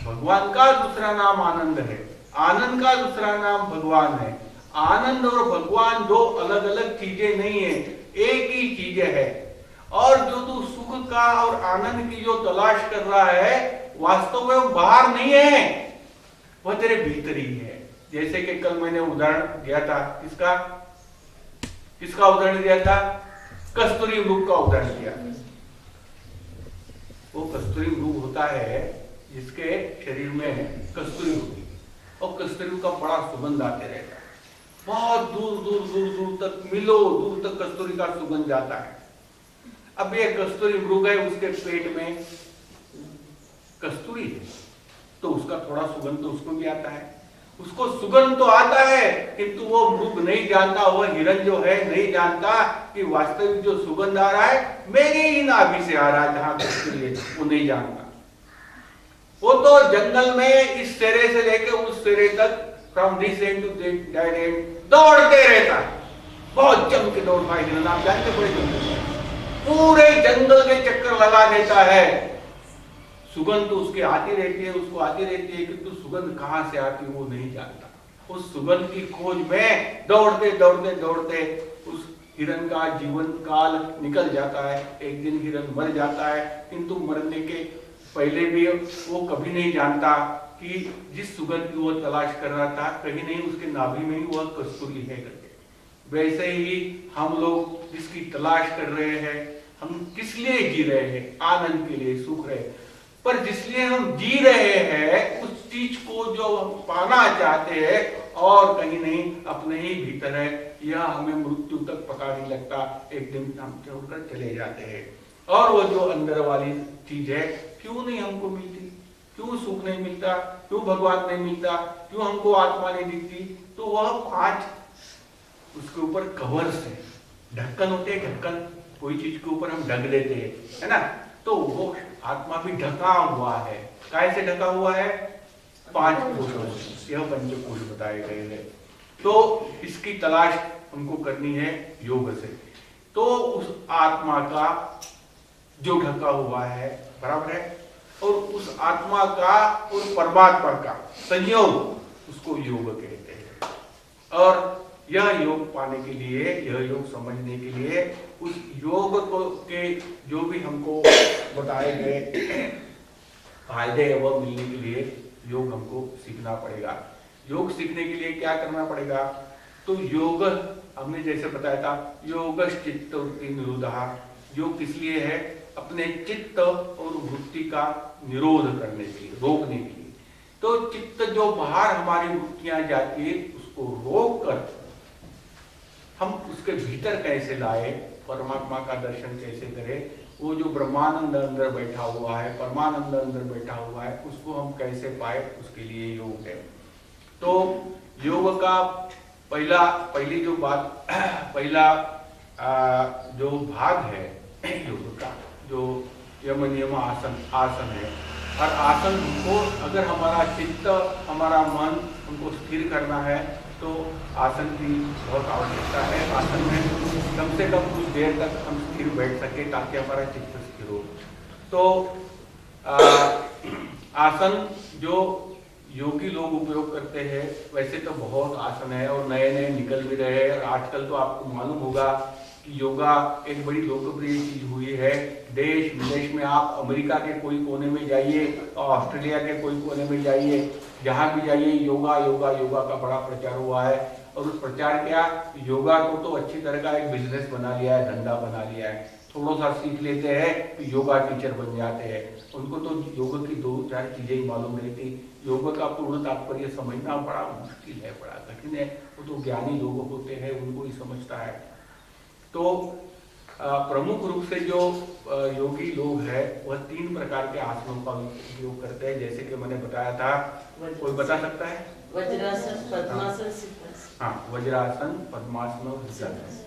भगवान का दूसरा नाम आनंद है, आनंद का दूसरा नाम भगवान है। आनंद और भगवान दो अलग अलग चीजें नहीं है, एक ही चीज है। और जो तू सुख का और आनंद की जो तलाश कर रहा है, वास्तव में वो बाहर नहीं है, वह तेरे भीतर ही है। जैसे कि कल मैंने उदाहरण दिया था, किसका उदाहरण दिया था? कस्तूरी मृग का उदाहरण दिया। वो कस्तूरी मृग होता है जिसके शरीर में कस्तूरी होती है, और कस्तूरी का बड़ा सुगंध आते रहता है, बहुत दूर दूर दूर दूर तक, मीलों दूर तक कस्तूरी का सुगंध जाता है। अब ये कस्तूरी मृग है, उसके पेट में कस्तूरी है, तो उसका थोड़ा सुगंध तो उसको भी आता है। उसको सुगंध तो आता है, किंतु वो मृग नहीं जानता, वो हिरण जो है नहीं जानता कि वास्तविक जो सुगंध आ रहा है मेरे ही नाभि से आ रहा है, जहां कस्तूरी है वो नहीं जानता। वो तो जंगल में इस सिरे से लेकर उस सिरे तक from this end to that end दौड़ते रहता है, बहुत जम के दौड़ता है हिरन। आप जानते बड़े जंगल में पूरे जंगल के चक्कर लगा देता है। सुगंध तो उसके आती रहती है, उसको आती रहती है, किंतु सुगंध कहां से आती है वो नहीं जानता। उस सुगंध की खोज में दौड़ते दौड़ते दौड़ते उस हिरन का जीवन काल निकल जाता है। एक दिन हिरन मर जाता है, किंतु मरने के पहले भी वो कभी नहीं जानता कि जिस सुगंध की वो तलाश कर रहा था कहीं नहीं उसके नाभि में ही वह कस्तूरी है करके। वैसे ही हम लोग जिसकी तलाश कर रहे हैं, हम किस लिए जी रहे हैं? आनंद के लिए, सुख रहे, पर जिसलिए हम जी रहे हैं उस चीज को जो हम पाना चाहते हैं और कहीं नहीं अपने ही भीतर है, यह हमें मृत्यु तक पता नहीं लगता। एक दिन हम छोड़कर चले जाते हैं और वो जो अंदर वाली चीज है क्यों नहीं हमको मिलती, क्यों सुख नहीं मिलता, क्यों भगवान नहीं मिलता, क्यों हमको आत्मा नहीं दिखती? तो वह 5 उसके ऊपर कवर्स है, ढक्कन होते हैं, ढक्कन कोई चीज के ऊपर हम ढक देते हैं, है ना? तो वो आत्मा भी ढका हुआ है। काय से ढका हुआ है? 5 कोशों से। यह पंचकोश बताए गए हैं। तो इसकी तलाश हमको करनी है योग से। तो उस आत्मा का जो ढका हुआ है, बराबर है, और उस आत्मा का और परमात्मा का संयोग, उसको योग कहते हैं। और यह योग पाने के लिए, यह योग समझने के लिए, उस योग को के जो भी हमको बताए गए फायदे हैं वह मिलने के लिए योग हमको सीखना पड़ेगा। योग सीखने के लिए क्या करना पड़ेगा? तो योग हमने जैसे बताया था, योग चित्त वृत्ति निरोधा। योग किस लिए है? अपने चित्त और वृत्ति का निरोध करने के लिए, रोकने के लिए। तो चित्त जो बाहर हमारी वृत्तियां जाती है उसको रोक कर हम उसके भीतर कैसे लाए, परमात्मा का दर्शन कैसे करें, वो जो ब्रह्मानंद अंदर बैठा हुआ है, परमानंद अंदर बैठा हुआ है, उसको हम कैसे पाए, उसके लिए योग है। तो योग का पहली जो बात, पहला जो भाग है योग का, जो यम नियम आसन है। और आसन को अगर हमारा चित्त, हमारा मन हमको स्थिर करना है तो आसन की बहुत आवश्यकता है। आसन में कम से कम कुछ देर तक हम स्थिर बैठ सके ताकि हमारा चित्त स्थिर हो। तो आसन जो योगी लोग उपयोग करते हैं, वैसे तो बहुत आसन है और नए नए निकल भी रहे हैं। और आजकल तो आपको मालूम होगा कि योगा एक बड़ी लोकप्रिय चीज हुई है। देश विदेश में आप अमेरिका के कोई कोने में जाइए और ऑस्ट्रेलिया के कोई कोने में जाइए, जहाँ भी जाइए योगा योगा योगा का बड़ा प्रचार हुआ है। और उस प्रचार क्या, योगा को तो अच्छी तरह का एक बिजनेस बना लिया है, धंधा बना लिया है। थोड़ा सा सीख लेते हैं कि योगा टीचर बन जाते हैं। उनको तो योग की 2-4 चीजें ही मालूम नहीं थी। योग का पूर्ण तात्पर्य समझना बड़ा मुश्किल है, बड़ा कठिन है। वो तो ज्ञानी लोग होते हैं, उनको ही समझता है। तो प्रमुख रूप से जो योगी लोग हैं वह 3 प्रकार के आसनों का उपयोग करते हैं। जैसे कि मैंने बताया था, कोई बता सकता है? वज्रासन, पद्मासन, सिद्धासन। हाँ, वज्रासन, पद्मासन और सिद्धासन।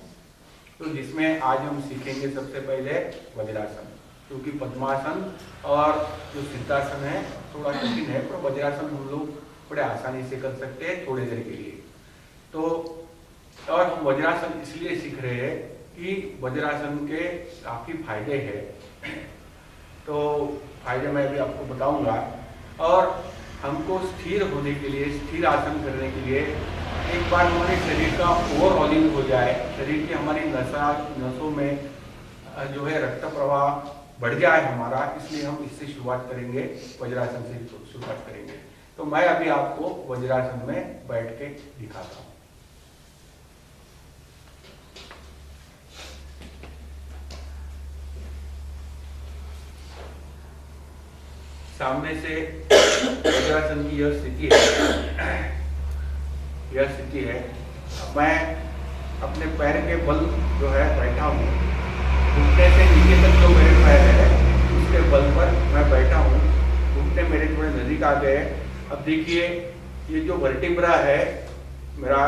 तो जिसमें आज हम सीखेंगे सबसे पहले वज्रासन, क्योंकि पद्मासन और जो सिद्धासन है थोड़ा कठिन है, पर वज्रासन हम लोग बड़े आसानी से कर सकते हैं थोड़ी देर के लिए। तो और हम वज्रासन इसलिए सीख रहे हैं कि वज्रासन के काफी फायदे हैं। तो फायदे मैं भी आपको बताऊंगा। और हमको स्थिर होने के लिए, स्थिर आसन करने के लिए एक बार हमारे शरीर का ओवरऑलिंग हो जाए, शरीर की हमारी नसों में जो है रक्त प्रवाह बढ़ जाए हमारा, इसलिए हम इससे शुरुआत करेंगे, वज्रासन से शुरुआत करेंगे। तो मैं अभी आपको वज्रासन में बैठ के दिखाता हूँ। सामने से वज्रासन की यह स्थिति है, यह स्थिति है। मैं अपने पैर के बल जो है बैठा हूँ, घुटने से नीचे तक जो मेरे पैर है उसके बल पर मैं बैठा हूँ। घुटने मेरे थोड़े नजदीक आ गए। अब देखिए, ये जो वर्टिब्रा है मेरा,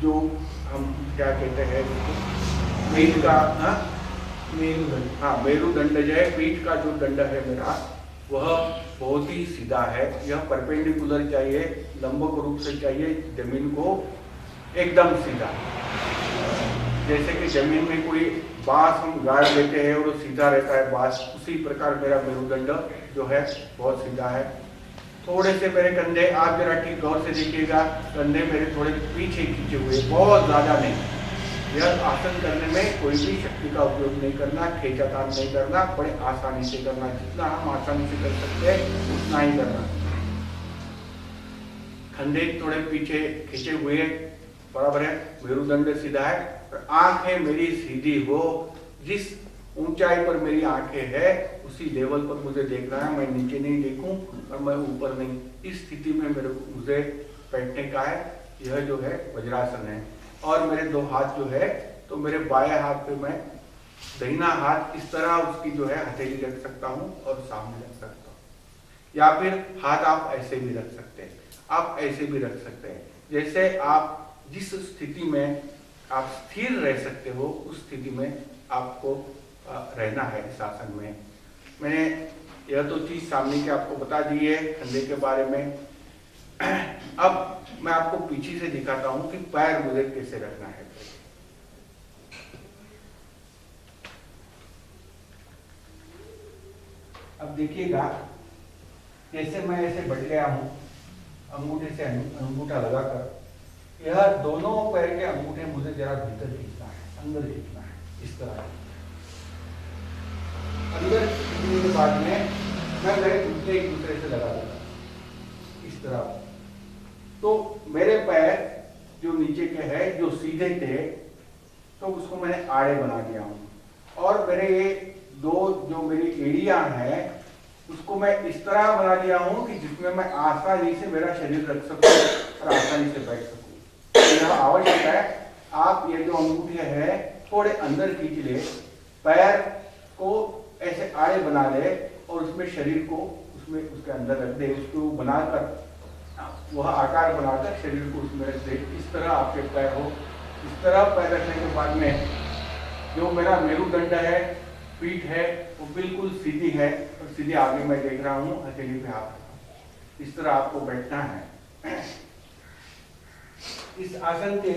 जो हम क्या कहते हैं, पीठ का, मेरुदंड, हाँ मेरुदंड जो है, पीठ का जो दंड है मेरा, वह बहुत ही सीधा है। यह परपेंडिकुलर चाहिए, लंबक रूप से चाहिए जमीन को एकदम सीधा। जैसे कि जमीन में कोई बांस हम गाड़ देते हैं और वो सीधा रहता है बांस, उसी प्रकार मेरा मेरुदंड जो है बहुत सीधा है। थोड़े से मेरे कंधे, आप जरा ठीक गौर से देखिएगा, कंधे मेरे थोड़े पीछे खींचे हुए, बहुत ज्यादा नहीं। यह आसन करने में कोई भी शक्ति का उपयोग नहीं करना, खींचातान नहीं करना, बड़े आसानी से करना। जितना हम आसानी से कर सकते हैं उतना ही करना। कंधे थोड़े पीछे खींचे हुए बराबर है, मेरुदंड सीधा है, और आंखें मेरी सीधी हो। जिस ऊंचाई पर मेरी आंखें है उसी लेवल पर मुझे देखना है, मैं नीचे नहीं देखूं और मैं ऊपर नहीं। इस स्थिति में मुझे बैठने का है। यह जो है वज्रासन है। और मेरे दो हाथ जो है, तो मेरे बाएं हाथ पे मैं दाहिना हाथ इस तरह उसकी जो है हथेली रख सकता हूँ और सामने रख सकता हूँ, या फिर हाथ आप ऐसे भी रख सकते हैं, आप ऐसे भी रख सकते हैं। जैसे आप जिस स्थिति में आप स्थिर रह सकते हो उस स्थिति में आपको रहना है इस आसन में। मैंने यह तो चीज सामने के आपको बता दी है कंधे के बारे में। अब मैं आपको पीछे से दिखाता हूं कि पैर मुझे कैसे रखना है। अब देखिएगा, जैसे मैं ऐसे बैठ गया हूं, अंगूठे से अंगूठा लगाकर, यह दोनों पैर के अंगूठे मुझे जरा भीतर खींचना है, अंदर खींचना है, इस तरह। अंदर खींचने के बाद में मैं मेरे घुटने एक दूसरे से लगा दूंगा इस तरह। तो मेरे पैर जो नीचे के हैं, जो सीधे थे, तो उसको मैंने आड़े बना दिया हूं। और मेरे ये दो जो मेरी एड़ियां हैं उसको मैं इस तरह बना दिया हूं कि जिसमें मैं आसानी से मेरा शरीर रख सकूं और आसानी से बैठ सकूं। यह आवश्यक है। आप ये जो अंगूठे हैं थोड़े अंदर खींच ले, पैर को ऐसे आड़े बना ले और उसमें शरीर को उसमें उसके अंदर रख दे, उसको बनाकर वह आकार बनाकर शरीर को उसमें रख दे। इस तरह आपके पैर हो। इस तरह पैर रखने के बाद में जो मेरा मेरुदंड है, पीठ है, वो बिल्कुल सीधी है और सीधे आगे मैं देख रहा हूँ, हथेली पे हाथ। इस तरह आपको बैठना है। इस आसन के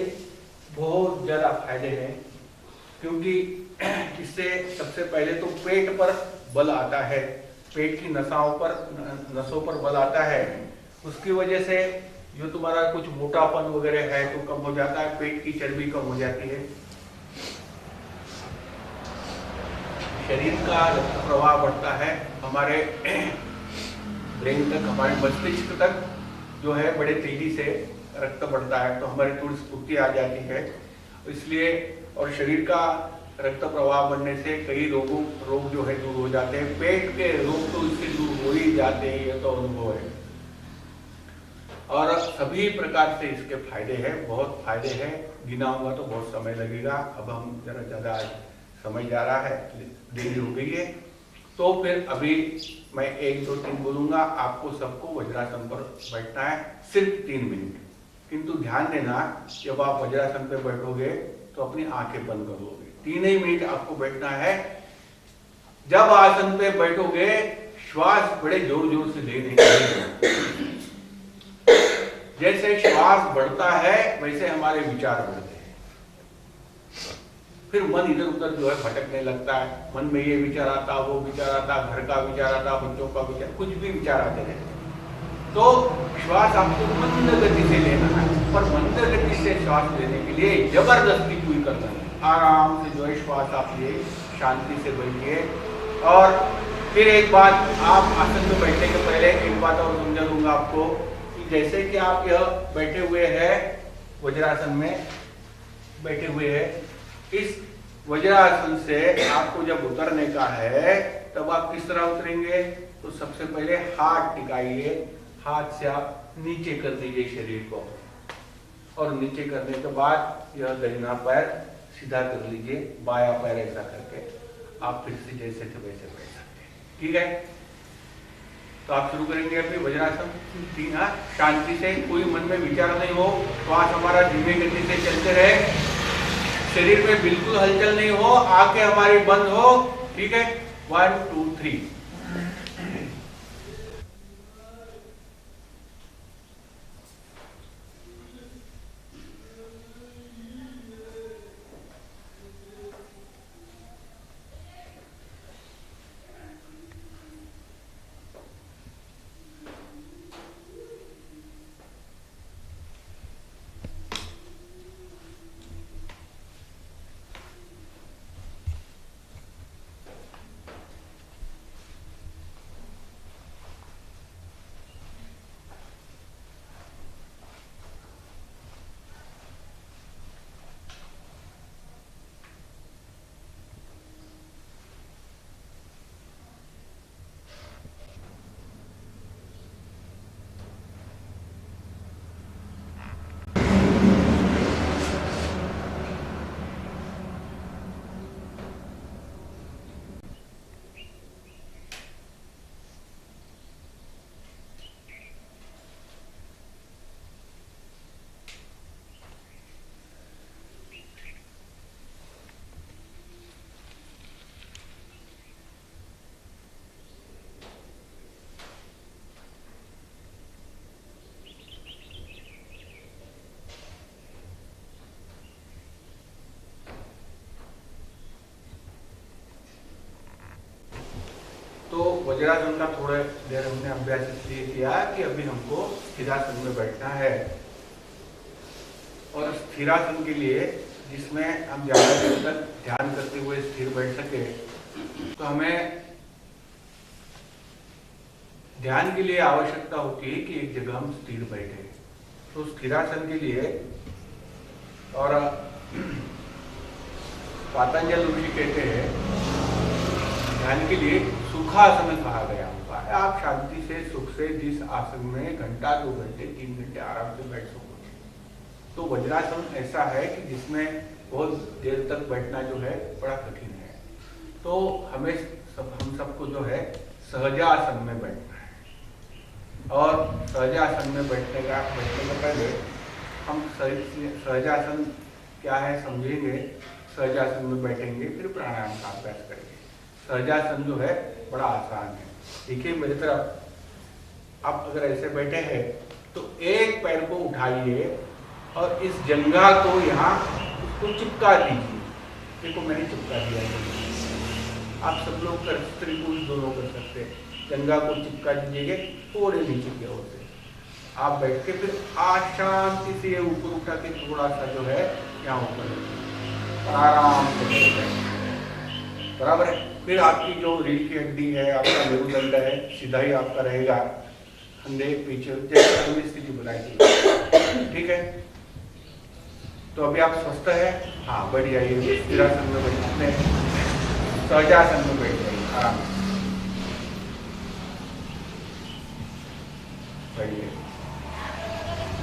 बहुत ज्यादा फायदे हैं, क्योंकि इससे सबसे पहले तो पेट पर बल आता है, पेट की नसों पर बल आता है। उसकी वजह से जो तुम्हारा कुछ मोटापन वगैरह है तो कम हो जाता है, पेट की चर्बी कम हो जाती है, शरीर का रक्त प्रवाह बढ़ता है, हमारे ब्रेन तक, हमारे मस्तिष्क तक जो है बड़े तेजी से रक्त बढ़ता है, तो हमारी थोड़ी स्फूर्ति आ जाती है। इसलिए और शरीर का रक्त प्रवाह बढ़ने से कई रोग जो है दूर हो जाते हैं। पेट के रोग तो इससे दूर हो ही जाते हैं, यह तो अनुभव है। और सभी प्रकार से इसके फायदे हैं, बहुत फायदे हैं, गिनाऊंगा तो बहुत समय लगेगा। अब हम जरा ज्यादा समय जा रहा है, देरी हो गई है, तो फिर अभी मैं 1 2 3 बोलूंगा। आपको सबको वज्रासन पर बैठना है सिर्फ 3 मिनट। किंतु ध्यान देना, जब आप वज्रासन पे बैठोगे तो अपनी आंखें बंद कर लोगे। 3 ही मिनट आपको बैठना है। जब आसन पे बैठोगे श्वास बड़े जोर जोर से लेने, जैसे श्वास बढ़ता है वैसे हमारे विचार बढ़ते हैं। फिर मन इधर उधर जो है भटकने लगता है, मन में ये विचार आता, वो विचार आता, घर का विचार आता, बच्चों का विचार, कुछ भी विचार आते रहते हैं। तो श्वास आपको मंद गति से लेना है, पर मंद गति से श्वास लेने के लिए जबरदस्ती कोई करना है। आराम से जो है श्वास आप लिए, शांति से बैठिए। और फिर एक बात, आप आसन में बैठने के पहले एक बात और समझा दूंगा आपको, कि जैसे कि आप यह बैठे हुए हैं, वज्रासन में बैठे हुए हैं, इस वज्रासन से आपको जब उतरने का है तब आप किस तरह उतरेंगे? तो सबसे पहले हाथ टिकाइए, हाथ से आप नीचे कर दीजिए शरीर को, और नीचे करने के बाद यह दाहिना पैर सीधा कर लीजिए, बायां पैर ऐसा करके आप फिर से जैसे थे वैसे बैठ सकते हैं। ठीक है, तो आप शुरू करेंगे अभी वज्रासन। 3 हाथ, शांति से, कोई मन में विचार नहीं हो, श्वास हमारा धीमे गति से चलते रहे, शरीर में बिल्कुल हलचल नहीं हो, आंखें हमारी बंद हो। ठीक है, 1 2 3। वज्रासन का थोड़े देर हमने अभ्यास इसलिए किया कि अभी हमको स्थिरासन में बैठना है, और स्थिरासन के लिए जिसमें हम ज्यादा देर तक ध्यान करते हुए स्थिर बैठ सके, तो हमें ध्यान के लिए आवश्यकता होती है कि एक जगह हम स्थिर बैठे। तो स्थिरासन के लिए, और पातंजल ऋषि कहते हैं ध्यान के लिए सुखासन कहा गया होगा। आप शांति से सुख से जिस आसन में घंटा 2 घंटे 3 घंटे आराम से बैठ सकोगे। तो वज्रासन ऐसा है कि जिसमें बहुत देर तक बैठना जो है बड़ा कठिन है। तो हमें हम सबको जो है सहजासन में बैठना है, और सहजासन में बैठने का पहले हम सहजासन क्या है समझेंगे। सहजासन में बैठेंगे, फिर प्राणायाम का अभ्यास करेंगे। सहजासन जो है बड़ा आसान है। देखिए मेरी तरफ, आप अगर ऐसे बैठे हैं तो एक पैर को उठाइए और इस जंघा को यहाँ उसको चिपका दीजिए। देखो मैंने चिपका दिया है। आप सब लोग स्त्री पुरुष दोनों कर सकते हैं। जंघा को चिपका दीजिए थोड़े नीचे की ओर से। आप बैठ के फिर शांति से ऊपर उठा के थोड़ा सा जो है यहाँ ऊपर आराम से बैठ, बराबर है। फिर आपकी जो रीढ़ की हड्डी है, आपका मेरुदंड है, सीधा ही आपका रहेगा, कंधे पीछे जैसे स्थिति बनाई थी, ठीक है। तो अभी आप स्वस्थ है, हाँ बैठ जाइए। स्थिरासन में बैठने, सहजासन में बैठ जाइए आराम से बैठिए।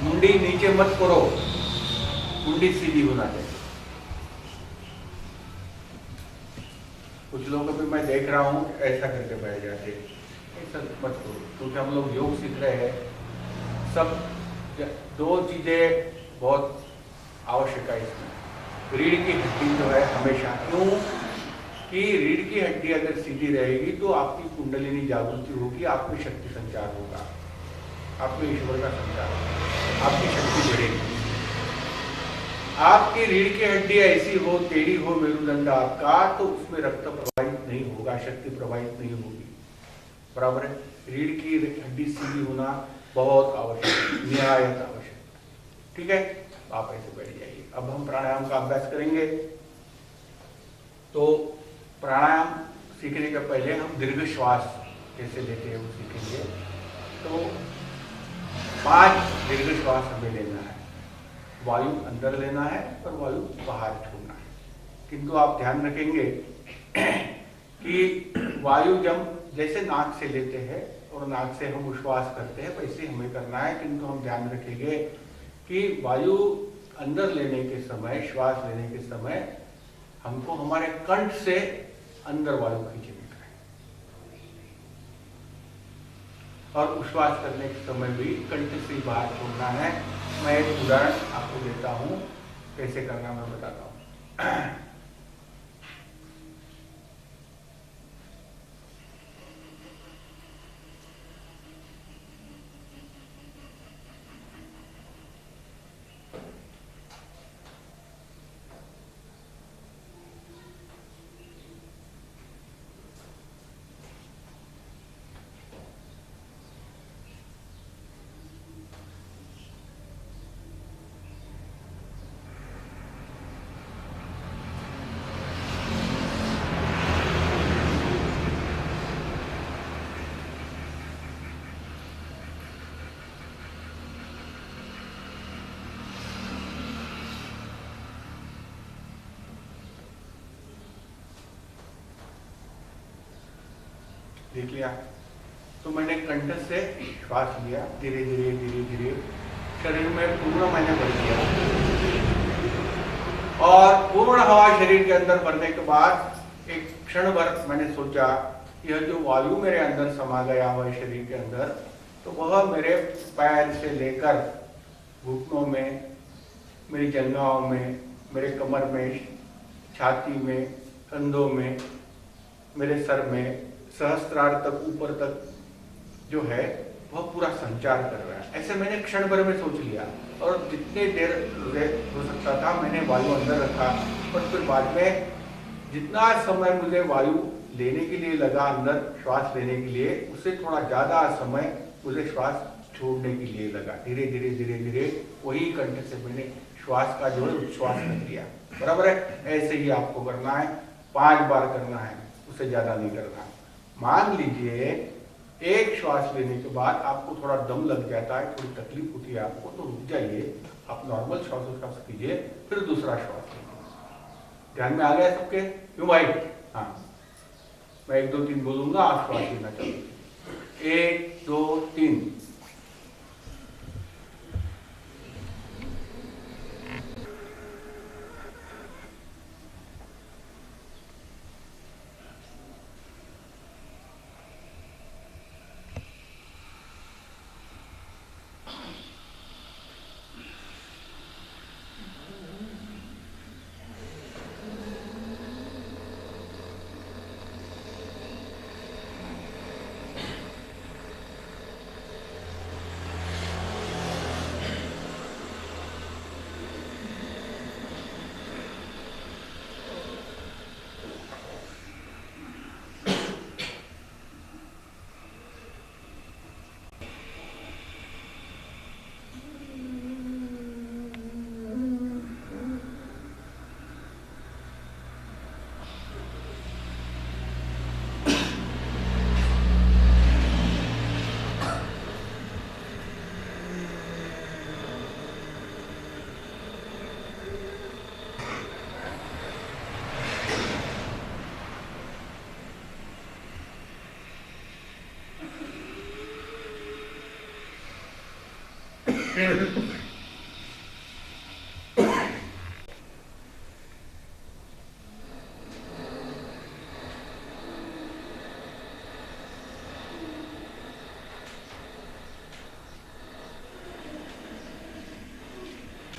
मुंडी नीचे मत करो, मुंडी सीधी होना चाहिए। कुछ लोग अभी मैं देख रहा हूँ ऐसा करके बैठ जाते, ऐसा मत करो, क्योंकि हम लोग योग सीख रहे हैं। सब 2 चीजें बहुत आवश्यक है इसमें। रीढ़ की हड्डी जो है हमेशा, क्यों कि रीढ़ की हड्डी अगर सीधी रहेगी तो आपकी कुंडलिनी जागृति होगी, आप में शक्ति संचार होगा, आप में ईश्वर का संचार होगा, आपकी शक्ति बढ़ेगी। आपकी रीढ़ की हड्डी ऐसी हो, टेढ़ी हो मेरुदंड आपका, तो उसमें रक्त प्रवाहित नहीं होगा, शक्ति प्रवाहित नहीं होगी, बराबर है। रीढ़ की हड्डी सीधी होना बहुत आवश्यक, निहायत आवश्यक, ठीक है। आप ऐसे बैठ जाइए। अब हम प्राणायाम का अभ्यास करेंगे। तो प्राणायाम सीखने के पहले हम दीर्घ श्वास कैसे लेते हैं वो सीखेंगे। तो 5 दीर्घ श्वास हमें लेना है। वायु अंदर लेना है और वायु बाहर छोड़ना है। किंतु आप ध्यान रखेंगे कि वायु जब जैसे नाक से लेते हैं और नाक से हम उश्वास करते हैं वैसे हमें करना है, किंतु हम ध्यान रखेंगे कि वायु अंदर लेने के समय, श्वास लेने के समय हमको हमारे कंठ से अंदर वायु खींचने का है, और उश्वास करने के समय भी कंठ से बाहर छोड़ना है। मैं एक उदाहरण आपको देता हूं, कैसे करना मैं बताता हूं। देख लिया। तो मैंने कंठ से श्वास लिया, धीरे धीरे धीरे धीरे शरीर में पूर्ण मैंने भर दिया, और पूर्ण हवा शरीर के अंदर भरने के बाद एक क्षण भर मैंने सोचा यह जो वायु मेरे अंदर समा गया हुआ है शरीर के अंदर, तो वह मेरे पैर से लेकर घुटनों में, मेरी जंघाओं में, मेरे कमर में, छाती में, कंधों में, मेरे सर में, सहस्त्रार तक, ऊपर तक जो है वह पूरा संचार कर रहा है। ऐसे मैंने क्षण भर में सोच लिया, और जितने देर मुझे हो सकता था मैंने वायु अंदर रखा, और फिर बाद में जितना समय मुझे वायु लेने के लिए लगा अंदर, श्वास लेने के लिए, उससे थोड़ा ज़्यादा समय मुझे श्वास छोड़ने के लिए लगा। धीरे धीरे धीरे धीरे वही कंठ से मैंने श्वास का जो है उच्छ्वास कर लिया। बराबर है? ऐसे ही आपको करना है, 5 बार करना है, उससे ज़्यादा नहीं करना। मान लीजिए एक श्वास लेने के बाद आपको थोड़ा दम लग जाता है, थोड़ी तकलीफ होती है आपको, तो रुक जाइए, आप नॉर्मल श्वास कीजिए, फिर दूसरा श्वास लीजिए। ध्यान में आ गया सबके? क्यों भाई? हाँ, मैं 1 2 3 बोलूंगा, आप श्वास लेना चाहिए। 1 2 3।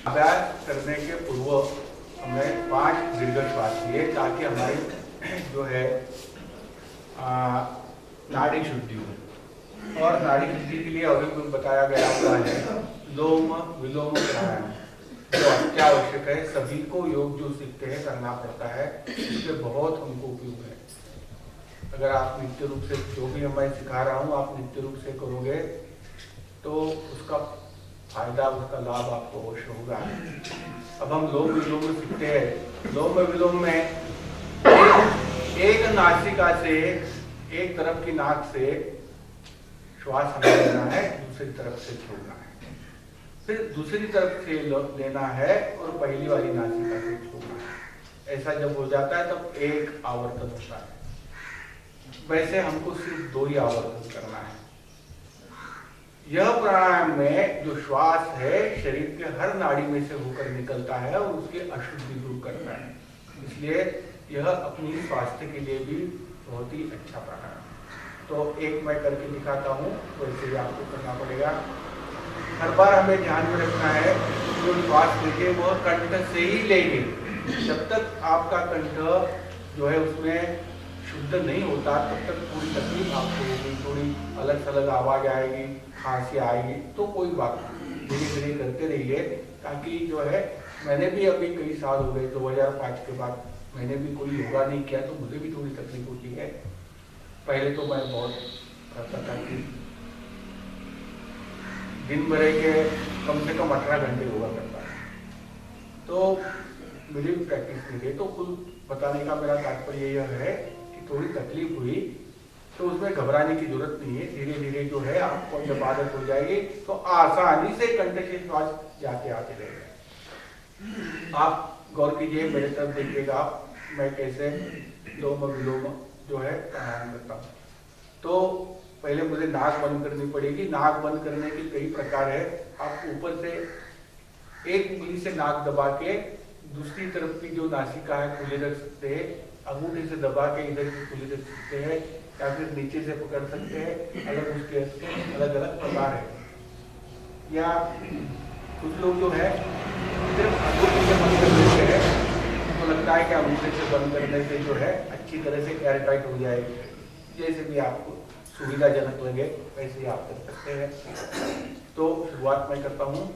अभ्यास करने के पूर्व हमें 5 दीर्घ श्वास लिए, ताकि हमारी जो है नाड़ी शुद्धि हो। और नाड़ी शुद्धि के लिए अभी बताया गया हुआ है लोम विलोम प्राणायाम, जो अत्यावश्यक है। सभी को योग जो सीखते हैं करना पड़ता है, इससे बहुत हमको उपयोग है। अगर आप नित्य रूप से जो भी मैं सिखा रहा हूँ आप नित्य रूप से करोगे तो उसका फायदा, उसका लाभ आपको अवश्य होगा। अब हम लोम विलोम सीखते हैं। लोम विलोम में एक नासिका से, एक तरफ की नाक से श्वास हमें लेना है, दूसरी तरफ से छोड़ना है, फिर दूसरी तरफ से लेना है और पहली वाली नासिका से छोड़ना है। ऐसा जब हो जाता है तब एक आवर्तन होता है। वैसे हमको सिर्फ 2 ही आवर्तन करना है। यह प्राणायाम में जो श्वास है शरीर के हर नाड़ी में से होकर निकलता है और उसके अशुद्धि दूर करता है, इसलिए यह अपनी स्वास्थ्य के लिए भी बहुत ही अच्छा प्राणायाम। तो एक मैं करके दिखाता हूँ, वैसे ही आपको करना पड़ेगा। हर बार हमें ध्यान में रखना है जो श्वास लेंगे वह कंठ से ही लेंगे। जब तक आपका कंठ जो है उसमें शुद्ध नहीं होता तब तक पूरी तकलीफ आपको होगी, थोड़ी अलग थलग आवाज आएगी, खांसी आएगी, तो कोई बात नहीं, धीरे धीरे करते रहिए। ताकि जो है मैंने भी अभी कई साल हो गए, 2005 के बाद मैंने भी कोई योगा नहीं किया तो मुझे भी थोड़ी तकलीफ होती है। पहले तो मैं बहुत करता था कि दिन भर के कम से कम 18 घंटे योगा करता था, तो मेरी भी प्रैक्टिस नहीं गई। तो कुल बताने का मेरा तात्पर्य यह है कि थोड़ी तकलीफ हुई तो उसमें घबराने की जरूरत नहीं है। धीरे धीरे जो है आपको जब आदत हो जाएगी तो आसानी से कंठ से श्वास जाते आते रहेगा। आप गौर कीजिए, मेरे तरफ देखिएगा, मैं कैसे लोम विलोम जो है प्राणायाम करता हूँ। तो पहले मुझे नाक बंद करनी पड़ेगी। नाक बंद करने के कई प्रकार है। आप ऊपर से एक उंगली से नाक दबा के दूसरी तरफ की जो नासिका है खुली रख सकते हैं, अंगूठे से दबा के इधर की खुली रख सकते हैं, या फिर नीचे से पकड़ सकते हैं। अलग उसके अलग अलग प्रकार है। या कुछ लोग जो है सिर्फ अंगूठे से बंद कर देते हैं, तो लगता है कि अंगूठे से बंद करने से जो है अच्छी तरह से एयर टाइट हो जाएगी। जैसे भी आपको सुविधाजनक लगे वैसे ही आप कर सकते हैं। तो शुरुआत मैं करता हूँ।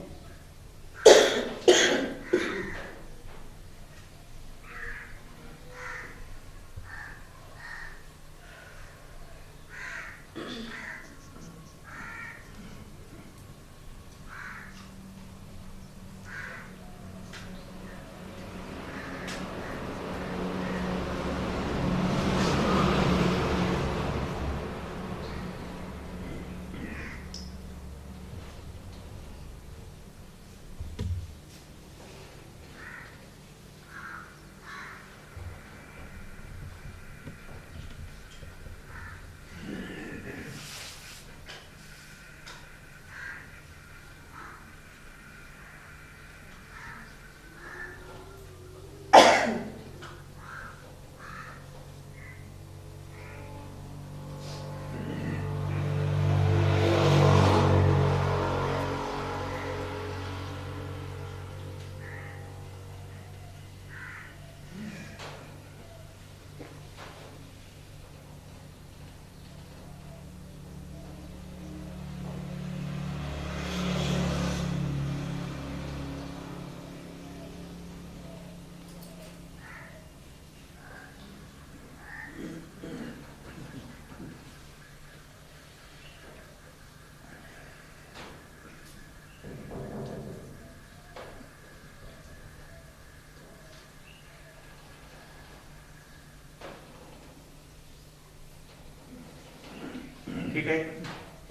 ठीक है,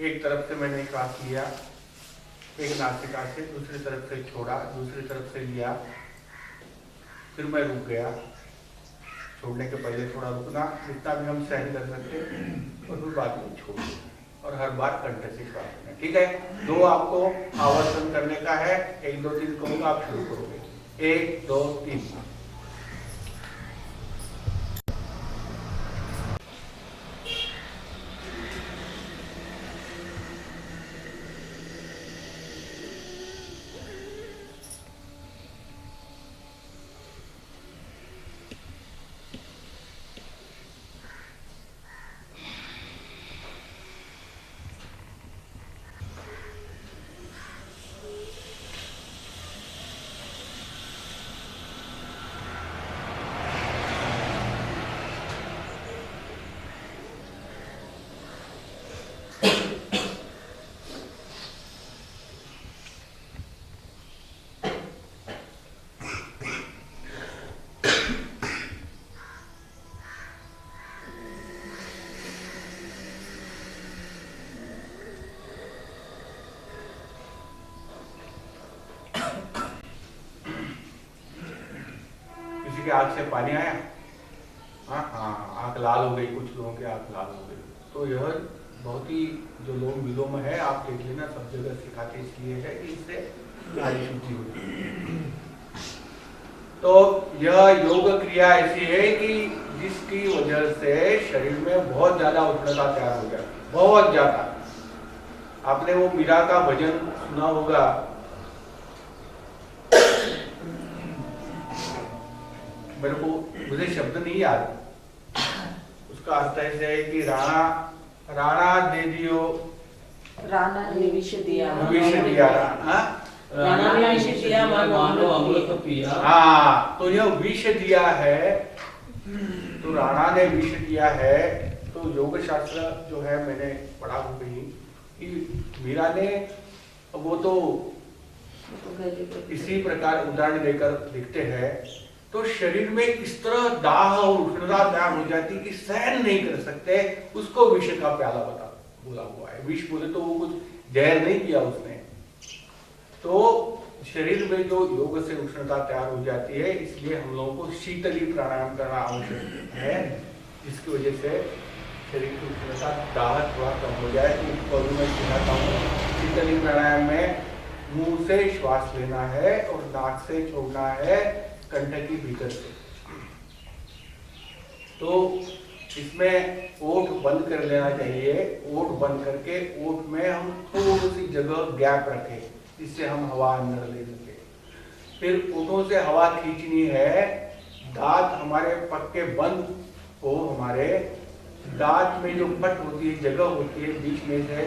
एक तरफ से मैंने श्वास लिया, एक नासिका से, दूसरी तरफ से छोड़ा, दूसरी तरफ से लिया, फिर मैं रुक गया। छोड़ने के पहले थोड़ा रुकना, जितना भी हम सहन कर सकते, और फिर बाद में छोड़ देना, और हर बार कंठ से श्वास लेना। ठीक है, 2 आपको आवर्तन करने का है, 1 2 3 कहूँगा, आप शुरू करोगे। 1 2 3। किसी की आंख से पानी आया? हाँ, आंख लाल हो गई, कुछ लोगों की आंख लाल हो गई। तो यह बहुत ही जो लोग विलोम है, आप देख लेना, सब जगह सिखाते इसलिए है कि इससे कार्य शुद्धि हो जाए। तो यह योग क्रिया ऐसी है कि जिसकी वजह से शरीर में बहुत ज्यादा उष्णता तैयार हो जाती है, बहुत ज्यादा। आपने वो मीरा का भजन सुना होगा, मुझे शब्द नहीं याद, उसका अर्थ ऐसे है कि राणा दे दियो, राणा ने विष दिया, राणा ने विष दिया, मानो अमृत पिया। हाँ, तो यह विष दिया है, तो राणा ने विष दिया है। तो योग शास्त्र जो है मैंने पढ़ा हो गई कि मीरा ने, वो तो इसी प्रकार उदाहरण देकर लिखते हैं। तो शरीर में इस तरह दाह और उष्णता तैयार हो जाती कि सहन नहीं कर सकते, उसको विष का प्याला बोला हुआ है। विष बोले तो वो कुछ जहर नहीं किया उसने। तो शरीर में जो योग से उष्णता तैयार हो जाती है, इसलिए हम लोगों को शीतली प्राणायाम करना आवश्यक है, जिसकी वजह से शरीर की उष्णता दाह थोड़ा कम हो जाए। तो मैं सिखाता हूँ, शीतली प्राणायाम में मुंह से श्वास लेना है और नाक से छोड़ना है, कंठ की भीतर से। तो इसमें ओठ बंद कर लेना चाहिए। ओठ बंद करके ओठ में हम थोड़ी सी जगह गैप रखें, जिससे हम हवा अंदर ले सके। फिर ओठों से हवा खींचनी है, दांत हमारे पक्के बंद हो, हमारे दांत में जो पट होती है, जगह होती है बीच में से,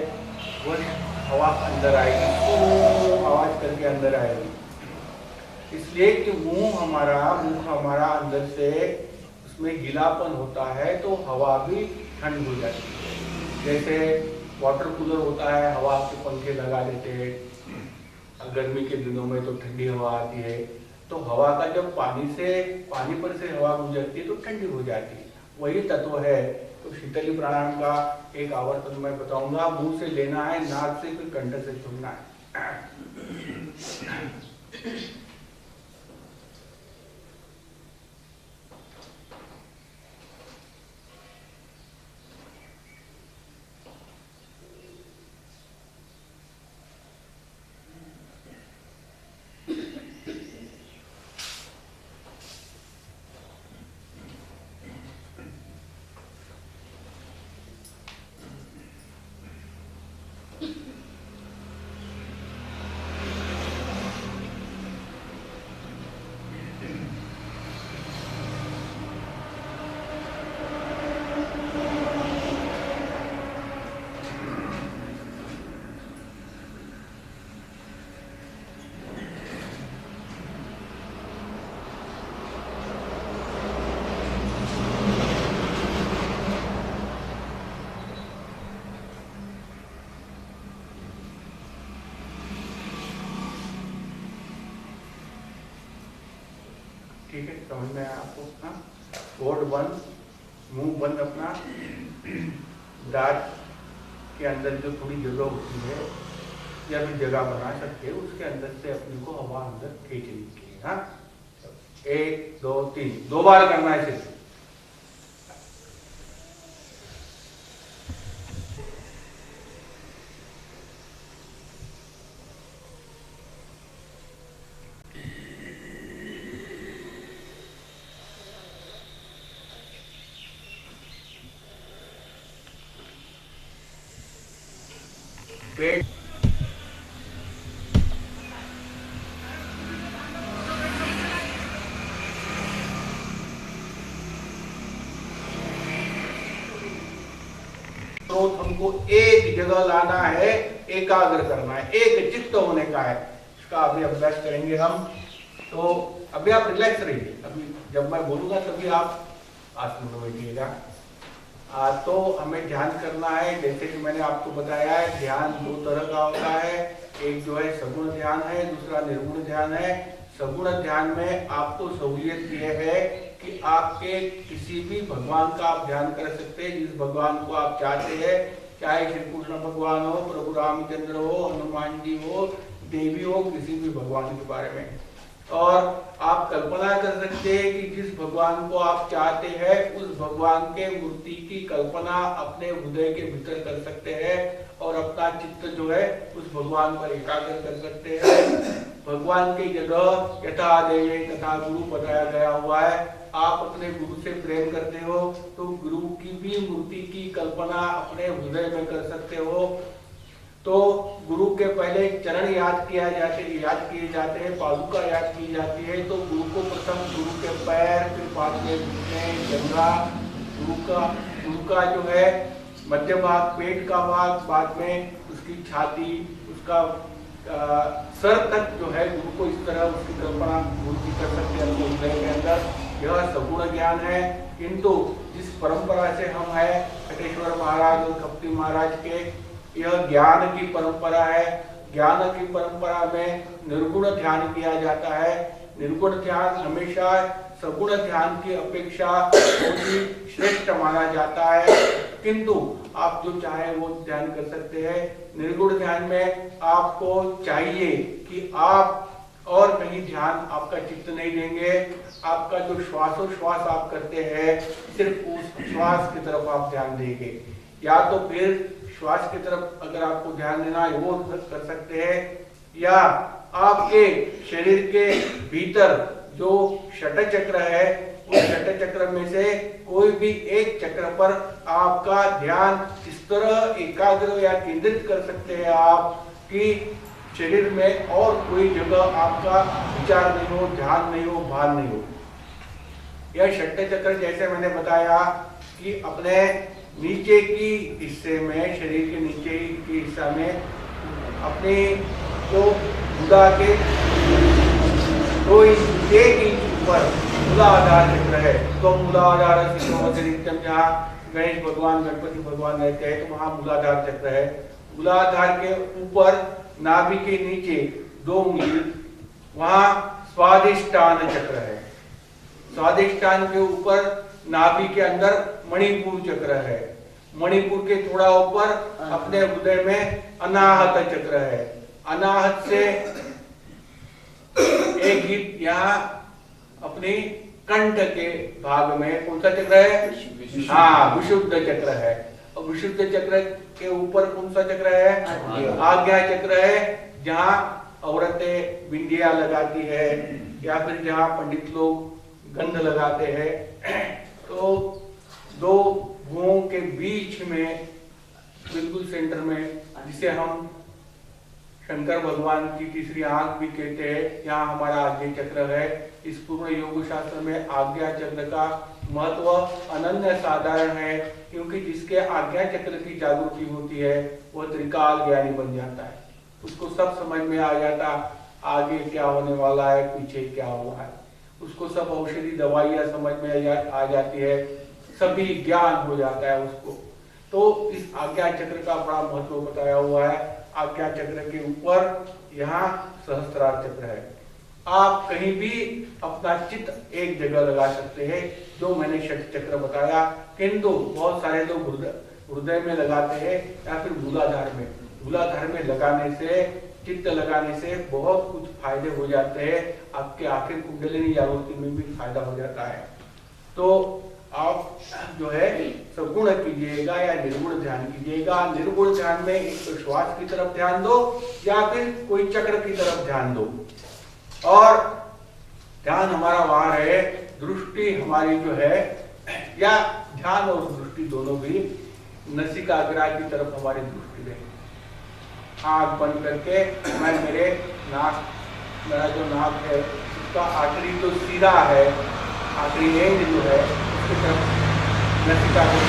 वो हवा अंदर आएगी, आवाज करके अंदर आएगी। इसलिए कि मुंह हमारा अंदर से उसमें गीलापन होता है, तो हवा भी ठंड हो जाती है। जैसे वाटर कूलर होता है, हवा के पंखे लगा देते हैं, गर्मी के दिनों में तो ठंडी हवा आती है। तो हवा का जब पानी पर से हवा गुजरती है तो ठंडी हो जाती है, वही तत्व है। तो शीतली प्राणायाम का एक आवर्तन मैं बताऊंगा। मुंह से लेना है, नाक से, फिर कंठ से छोड़ना है। ठीक है, समझ में आया आपको? हाँ, ओठ बंद, मुंह बंद अपना, दांत के अंदर जो थोड़ी जगह होती है या फिर जगह बना सकते हैं, उसके अंदर से अपने को हवा अंदर खींचनी चाहिए। हाँ, 1 2 3 2 बार करना है सिर्फ। पेट स्रोत हमको एक जगह लाना है, एकाग्र करना है, एक चित्त होने का है। इसका अभी अभ्यास करेंगे हम। तो अभी आप रिलैक्स रहिए, अभी जब मैं बोलूंगा तभी आप आसन में बैठिएगा। तो हमें ध्यान करना है, जैसे कि मैंने आपको बताया है, ध्यान 2 तरह का होता है। एक जो है सगुण ध्यान है, दूसरा निर्गुण ध्यान है। सगुण ध्यान में आपको सहूलियत यह है कि आपके किसी भी भगवान का आप ध्यान कर सकते हैं, जिस भगवान को आप चाहते हैं, चाहे श्री कृष्ण भगवान हो, प्रभु रामचंद्र हो, हनुमान जी हो, देवी हो, किसी भी भगवान के बारे में। और आप कल्पना कर सकते हैं कि जिस भगवान को आप चाहते हैं, उस भगवान के मूर्ति की कल्पना अपने हृदय के भीतर कर सकते हैं और अपना चित्त जो है उस भगवान पर एकाग्र कर सकते हैं। भगवान की जगह यथा देवे तथा गुरु बताया गया हुआ है। आप अपने गुरु से प्रेम करते हो तो गुरु की भी मूर्ति की कल्पना अपने हृदय में कर सकते हो। तो गुरु के पहले चरण याद किए जाते हैं, पादुका याद की जाती है। तो गुरु को प्रथम गुरु के पैर, फिर बाद में घुटने, जंघा, गुरु का जो है मध्य भाग, पेट का भाग, बाद में उसकी छाती, उसका सर तक जो है गुरु को इस तरह उसकी कल्पना गुरु की कर सकते हैं अपने हृदय के अंदर। यह सगुण ज्ञान है। किंतु जिस परंपरा से हम है, खटेश्वर महाराज और खप्ती महाराज के, यह ज्ञान की परंपरा है। ज्ञान की परंपरा में निर्गुण ध्यान किया जाता है। निर्गुण ध्यान हमेशा सगुण ध्यान की अपेक्षा बहुत ही श्रेष्ठ माना जाता है। किंतु आप जो चाहे वो ध्यान कर सकते हैं। निर्गुण ध्यान में आपको चाहिए कि आप और कहीं ध्यान आपका चित्त नहीं देंगे। आपका जो श्वासोश्वास आप करते हैं, सिर्फ उस श्वास की तरफ आप ध्यान देंगे। या तो फिर श्वास की तरफ अगर आपको ध्यान देना है वो कर सकते हैं, या आपके शरीर के भीतर जो षट चक्र है, उस षट चक्र में से कोई भी एक चक्र पर आपका ध्यान इस तरह एकाग्र या केंद्रित कर सकते हैं आप कि शरीर में और कोई जगह आपका विचार नहीं हो, ध्यान नहीं हो, भान नहीं हो। यह षट चक्र जैसे मैंने बताया कि अपने नीचे की हिस्से में, शरीर के नीचे के हिस्सा में अपने जो मूला के 2 इंच 1 इंच ऊपर मूलाधार चक्र है। तो मूलाधार नित्यम, जहाँ गणेश भगवान, गणपति भगवान रहते हैं, तो वहाँ मूलाधार चक्र है। मूलाधार के ऊपर नाभि के नीचे 2 उंगली, वहाँ स्वादिष्टान चक्र है। स्वादिष्टान के ऊपर नाभि के अंदर मणिपुर चक्र है। मणिपुर के थोड़ा ऊपर अपने हृदय में अनाहत चक्र है। अनाहत से एक ही यहाँ अपनी कंठ के भाग में कौन सा चक्र है? हाँ, विशुद्ध चक्र है। और विशुद्ध चक्र के ऊपर कौन सा चक्र है? आज्ञा चक्र है, जहाँ औरतें बिंदिया लगाती है या फिर जहाँ पंडित लोग गंध लगाते हैं। तो 2 भुवों के बीच में बिल्कुल सेंटर में, जिसे हम शंकर भगवान की तीसरी आंख भी कहते हैं, यहाँ हमारा आज्ञा चक्र है। इस पूर्ण योग शास्त्र में आज्ञा चक्र का महत्व अनन्य साधारण है, क्योंकि जिसके आज्ञा चक्र की जागृति होती है वह त्रिकाल ज्ञानी बन जाता है। उसको सब समझ में आ जाता, आगे क्या होने वाला है, पीछे क्या हुआ है। उसको सब औषधि दवाइयां समझ में आ जाती है, सभी ज्ञान हो जाता है उसको। तो इस आज्ञा चक्र का बड़ा महत्व बताया हुआ है। आज्ञा चक्र के ऊपर यहाँ सहस्त्रार चक्र है। आप कहीं भी अपना चित्त एक जगह लगा सकते हैं, जो मैंने षट चक्र बताया। किंतु बहुत सारे लोग हृदय में लगाते हैं या फिर मूलाधार में। मूलाधार में लगाने से, चित्त लगाने से बहुत कुछ फायदे हो जाते हैं। आपके आखिर कुंडलिनी जागृति में भी फायदा हो जाता है। तो आप जो है सगुण कीजिएगा या निर्गुण ध्यान कीजिएगा। निर्गुण ध्यान में एक तो श्वास की तरफ ध्यान दो या फिर कोई चक्र की तरफ ध्यान दो। और ध्यान हमारा वहां है, दृष्टि हमारी जो है, या ध्यान और दृष्टि दोनों भी नासिकाग्र की तरफ हमारी दृष्टि रहे। आंख बंद करके मैं मेरे नाक, मेरा जो नाक है उसका आखिरी जो सीधा है, आखिरी एंड जो है उसकी तरफ नासिकाग्र।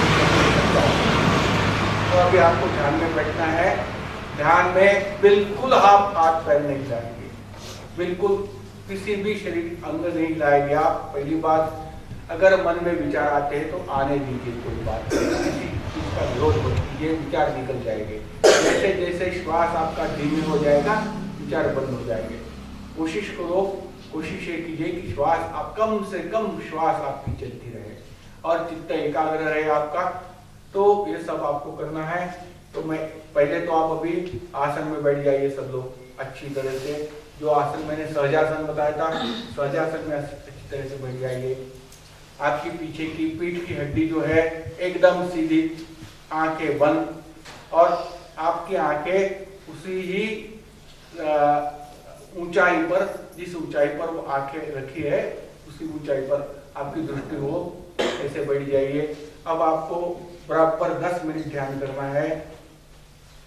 तो अभी आपको ध्यान में बैठना है। ध्यान में बिल्कुल आप हाथ पैर नहीं हिलाएंगे, बिल्कुल किसी भी शरीर अंग नहीं हिलाएंगे आप। पहली बात, अगर मन में विचार आते हैं तो आने दीजिए, कोई बात नहीं, इसका विरोध मत कीजिए, विचार निकल जाएंगे। जैसे जैसे श्वास आपका धीमे हो जाएगा विचार बंद हो जाएंगे। कोशिश करो, कोशिश ये कीजिए कि श्वास आप कम से कम श्वास आपकी चलती रहे और चित्त एकाग्र रहे आपका। तो ये सब आपको करना है। तो मैं पहले तो आप अभी आसन में बैठ जाइए सब लोग अच्छी तरह से। जो आसन मैंने सहजासन बताया था, सहजासन में अच्छी तरह से बैठ जाइए। आपकी पीछे की पीठ की हड्डी जो है एकदम सीधी, आंखें बंद, और आपकी आंखें उसी ही ऊंचाई पर, जिस ऊंचाई पर वो आंखें रखी है उसी ऊंचाई पर आपकी दृष्टि हो, ऐसे बैठ जाइए। अब आपको बराबर 10 मिनट ध्यान करना है।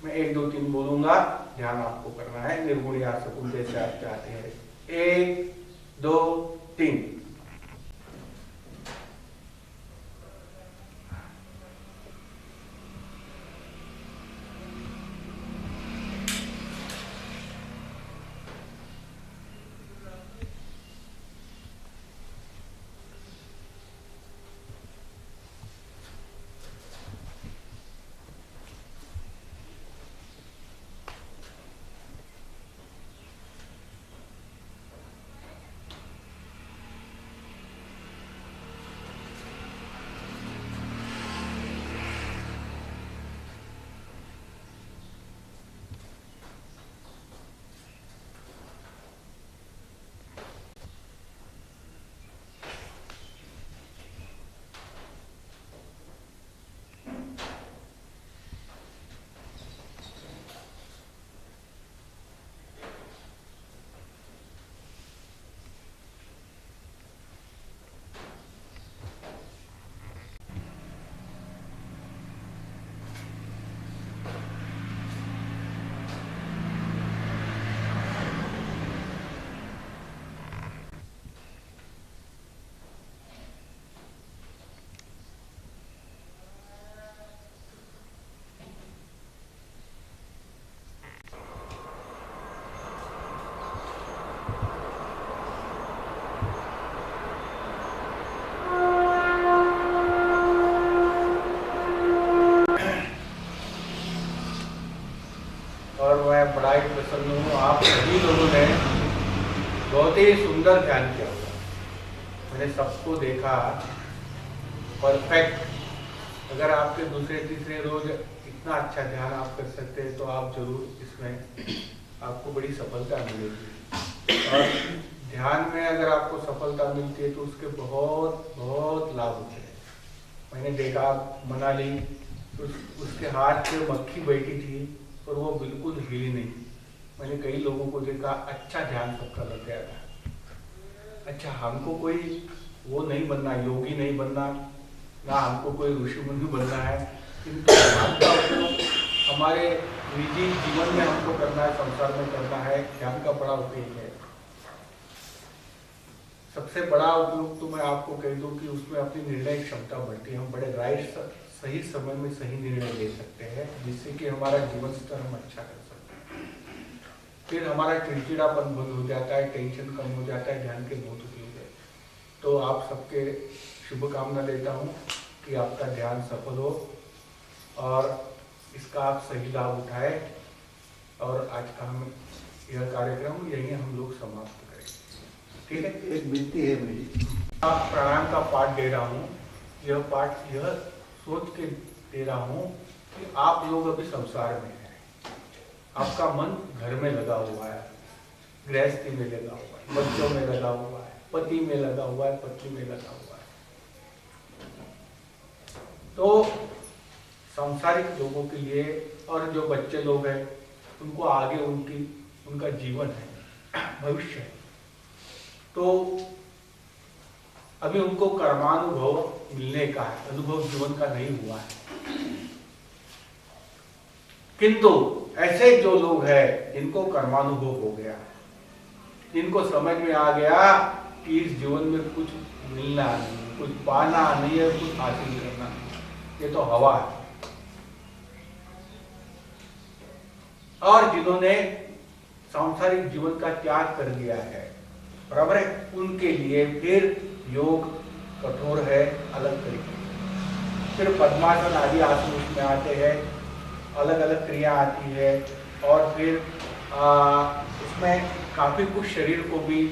मैं 1 2 3 बोलूंगा, ध्यान आपको करना है निर्गुण या सगुण जैसे आप चाहते हैं। 1 2 3। बड़ा ही प्रसन्न हूँ। आप सभी लोगों ने बहुत ही सुंदर ध्यान किया होगा। मैंने सबको देखा परफेक्ट। अगर आपके दूसरे तीसरे रोज इतना अच्छा ध्यान आप कर सकते हैं तो आप जरूर इसमें आपको बड़ी सफलता मिलेगी। और ध्यान में अगर आपको सफलता मिलती है तो उसके बहुत बहुत लाभ होते हैं। मैंने देखा मनाली, उसके हाथ पे मक्खी बैठी थी और वो बिल्कुल हिली नहीं। मैंने कई लोगों को देखा, अच्छा ध्यान सबका लग गया था। अच्छा, हमको कोई वो नहीं बनना, योगी नहीं बनना, ना हमको कोई ऋषि मुनि बनना है, किंतु ध्यान का उपयोग हमारे निजी जीवन में हमको करना है, संसार में करना है। ध्यान का बड़ा उपयोग है। सबसे बड़ा उपयोग तो मैं आपको कह दूं कि उसमें अपनी निर्णय क्षमता बढ़ती है। हम बड़े राइट सही समय में सही निर्णय ले सकते हैं, जिससे कि हमारा जीवन स्तर हम अच्छा कर सकते हैं। फिर हमारा चिड़चिड़ापन बंद हो जाता है, टेंशन कम हो जाता है। ध्यान के बहुत उपयोग है। तो आप सबके शुभकामना देता हूँ कि आपका ध्यान सफल हो और इसका आप सही लाभ उठाए। और आज का हम यह कार्यक्रम यही हम लोग समाप्त करें। ठीक है। एक विनती है मेरी, आप प्राणायाम का पाठ दे रहा हूँ। यह पाठ यह सोच के दे रहा हूं कि आप लोग अभी संसार में हैं, आपका मन घर में लगा हुआ है, गृहस्थी में लगा हुआ है, बच्चों में लगा हुआ है, पति में लगा हुआ है, पत्नी में लगा हुआ है। तो सांसारिक लोगों के लिए और जो बच्चे लोग हैं उनको आगे उनका जीवन है, भविष्य है। तो अभी उनको कर्मानुभव मिलने का है, अनुभव जीवन का नहीं हुआ है। किंतु ऐसे जो लोग हैं जिनको कर्मानुभव हो गया, जिनको समझ में आ गया कि इस जीवन में कुछ मिलना नहीं, कुछ पाना नहीं है, कुछ हासिल करना नहीं, ये तो हवा है। और जिन्होंने सांसारिक जीवन का त्याग कर दिया है, बराबर है, उनके लिए फिर योग कठोर है, अलग तरीके से। फिर पद्मासन आदि आसन उसमें आते हैं, अलग अलग क्रिया आती है, और फिर उसमें काफी कुछ शरीर को भी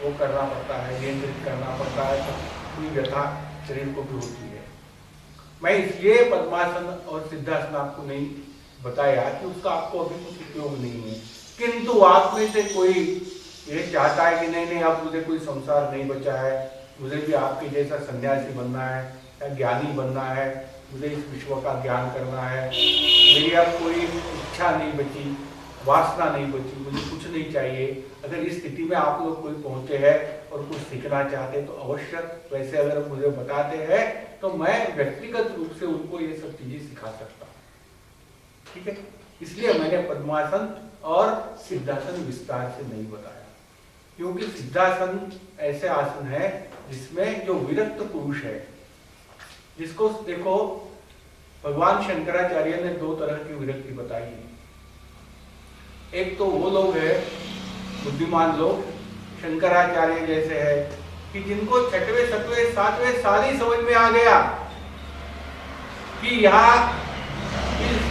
वो करना पड़ता है, नियंत्रित करना पड़ता है, पूरी व्यथा शरीर को भी होती है। मैं इसलिए पद्मासन और सिद्धासन आपको नहीं बताया कि उसका आपको अभी कुछ उपयोग नहीं है, किंतु आप में से कोई ये चाहता है कि नहीं अब मुझे कोई संसार नहीं बचा है, मुझे भी आपके जैसा सन्यासी बनना है या ज्ञानी बनना है, मुझे इस विश्व का ज्ञान करना है, मेरी अब कोई इच्छा नहीं बची, वासना नहीं बची, मुझे कुछ नहीं चाहिए। अगर इस स्थिति में आप लोग कोई पहुंचे हैं और कुछ सीखना चाहते हैं तो अवश्य वैसे अगर मुझे बताते हैं तो मैं व्यक्तिगत रूप से उनको ये सब चीजें सिखा सकता हूँ, ठीक है। इसलिए मैंने पद्मासन और सिद्धासन विस्तार से नहीं बताया, क्योंकि सिद्धासन ऐसे आसन है जिसमें जो विरक्त पुरुष है, जिसको देखो भगवान शंकराचार्य ने दो तरह की विरक्ति बताई है। एक तो वो लोग है बुद्धिमान लोग, शंकराचार्य जैसे है, कि जिनको छठवें सतवें सातवें साल ही समझ में आ गया कि यहाँ इस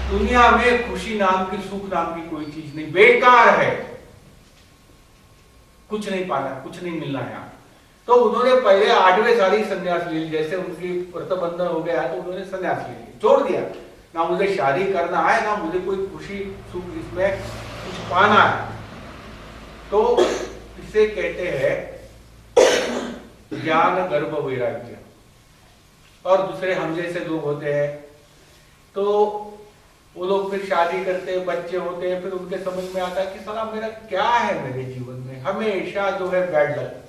दुनिया में खुशी नाम की, सुख नाम की कोई चीज नहीं, बेकार है, कुछ नहीं पाना, कुछ नहीं मिलना यहाँ। तो उन्होंने पहले 8वें साल ही संन्यास ले लिया, जैसे उनकी व्रतबंधन हो गया तो उन्होंने संन्यास ले लिया, छोड़ दिया, ना मुझे शादी करना है, ना मुझे कोई खुशी सुख इसमें कुछ पाना है। तो इसे कहते हैं ज्ञान गर्भ वैराग्य। और दूसरे हम जैसे लोग होते हैं तो वो लोग फिर शादी करते हैं, बच्चे होते हैं, फिर उनके समझ में आता है कि साला मेरा क्या है, मेरे जीवन में हमेशा जो है बैड लक,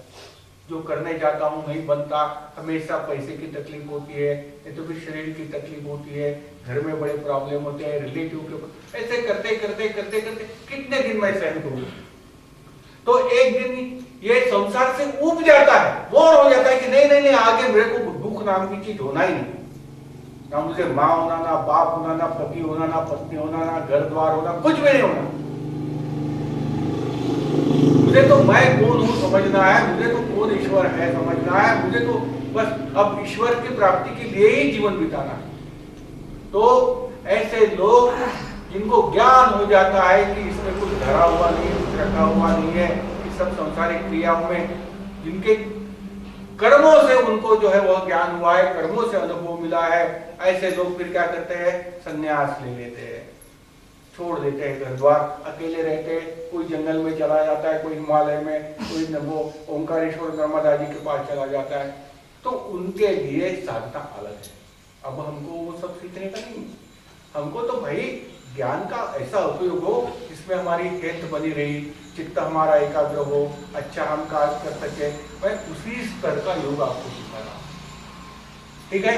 जो करने जाता हूँ नहीं बनता, हमेशा पैसे की तकलीफ होती है, या तो फिर शरीर की तकलीफ होती है, घर में बड़े प्रॉब्लम होते हैं, रिलेटिव के, ऐसे करते करते करते करते कितने दिन मैं सहन करूँ। तो एक दिन ये संसार से ऊब जाता है, बोर हो जाता है कि नहीं नहीं नहीं आगे मेरे को दुख नाम की चीज होना ही नहीं, ना मुझे माँ होना, ना बाप होना, ना पति होना, ना पत्नी होना, ना घर द्वार होना, कुछ भी नहीं होना। मुझे तो मैं कौन हूँ समझना है, मुझे तो कौन ईश्वर है समझना है, मुझे तो बस अब ईश्वर की प्राप्ति के लिए ही जीवन बिताना है। तो ऐसे लोग जिनको ज्ञान हो जाता है कि इसमें कुछ धरा हुआ नहीं है, कुछ रखा हुआ नहीं है, इस सब सांसारिक क्रियाओं में जिनके कर्मों से उनको जो है वह ज्ञान हुआ है, कर्मों से अनुभव मिला है, ऐसे लोग फिर क्या करते हैं, संन्यास ले लेते हैं, छोड़ देते हैं घर द्वार, अकेले रहते हैं, कोई जंगल में चला जाता है, कोई हिमालय में, कोई वो ओंकारेश्वर नर्मदा जी के पास चला जाता है। तो उनके लिए साधना अलग है। अब हमको वो सब सीखने का नहीं, हमको तो भाई ज्ञान का ऐसा उपयोग हो जिसमें हमारी हेल्थ बनी रही, चित्त हमारा एकाग्र हो, अच्छा हम कार्य कर सके, मैं उसी स्तर का योग आपको सिखा रहा हूँ, ठीक है।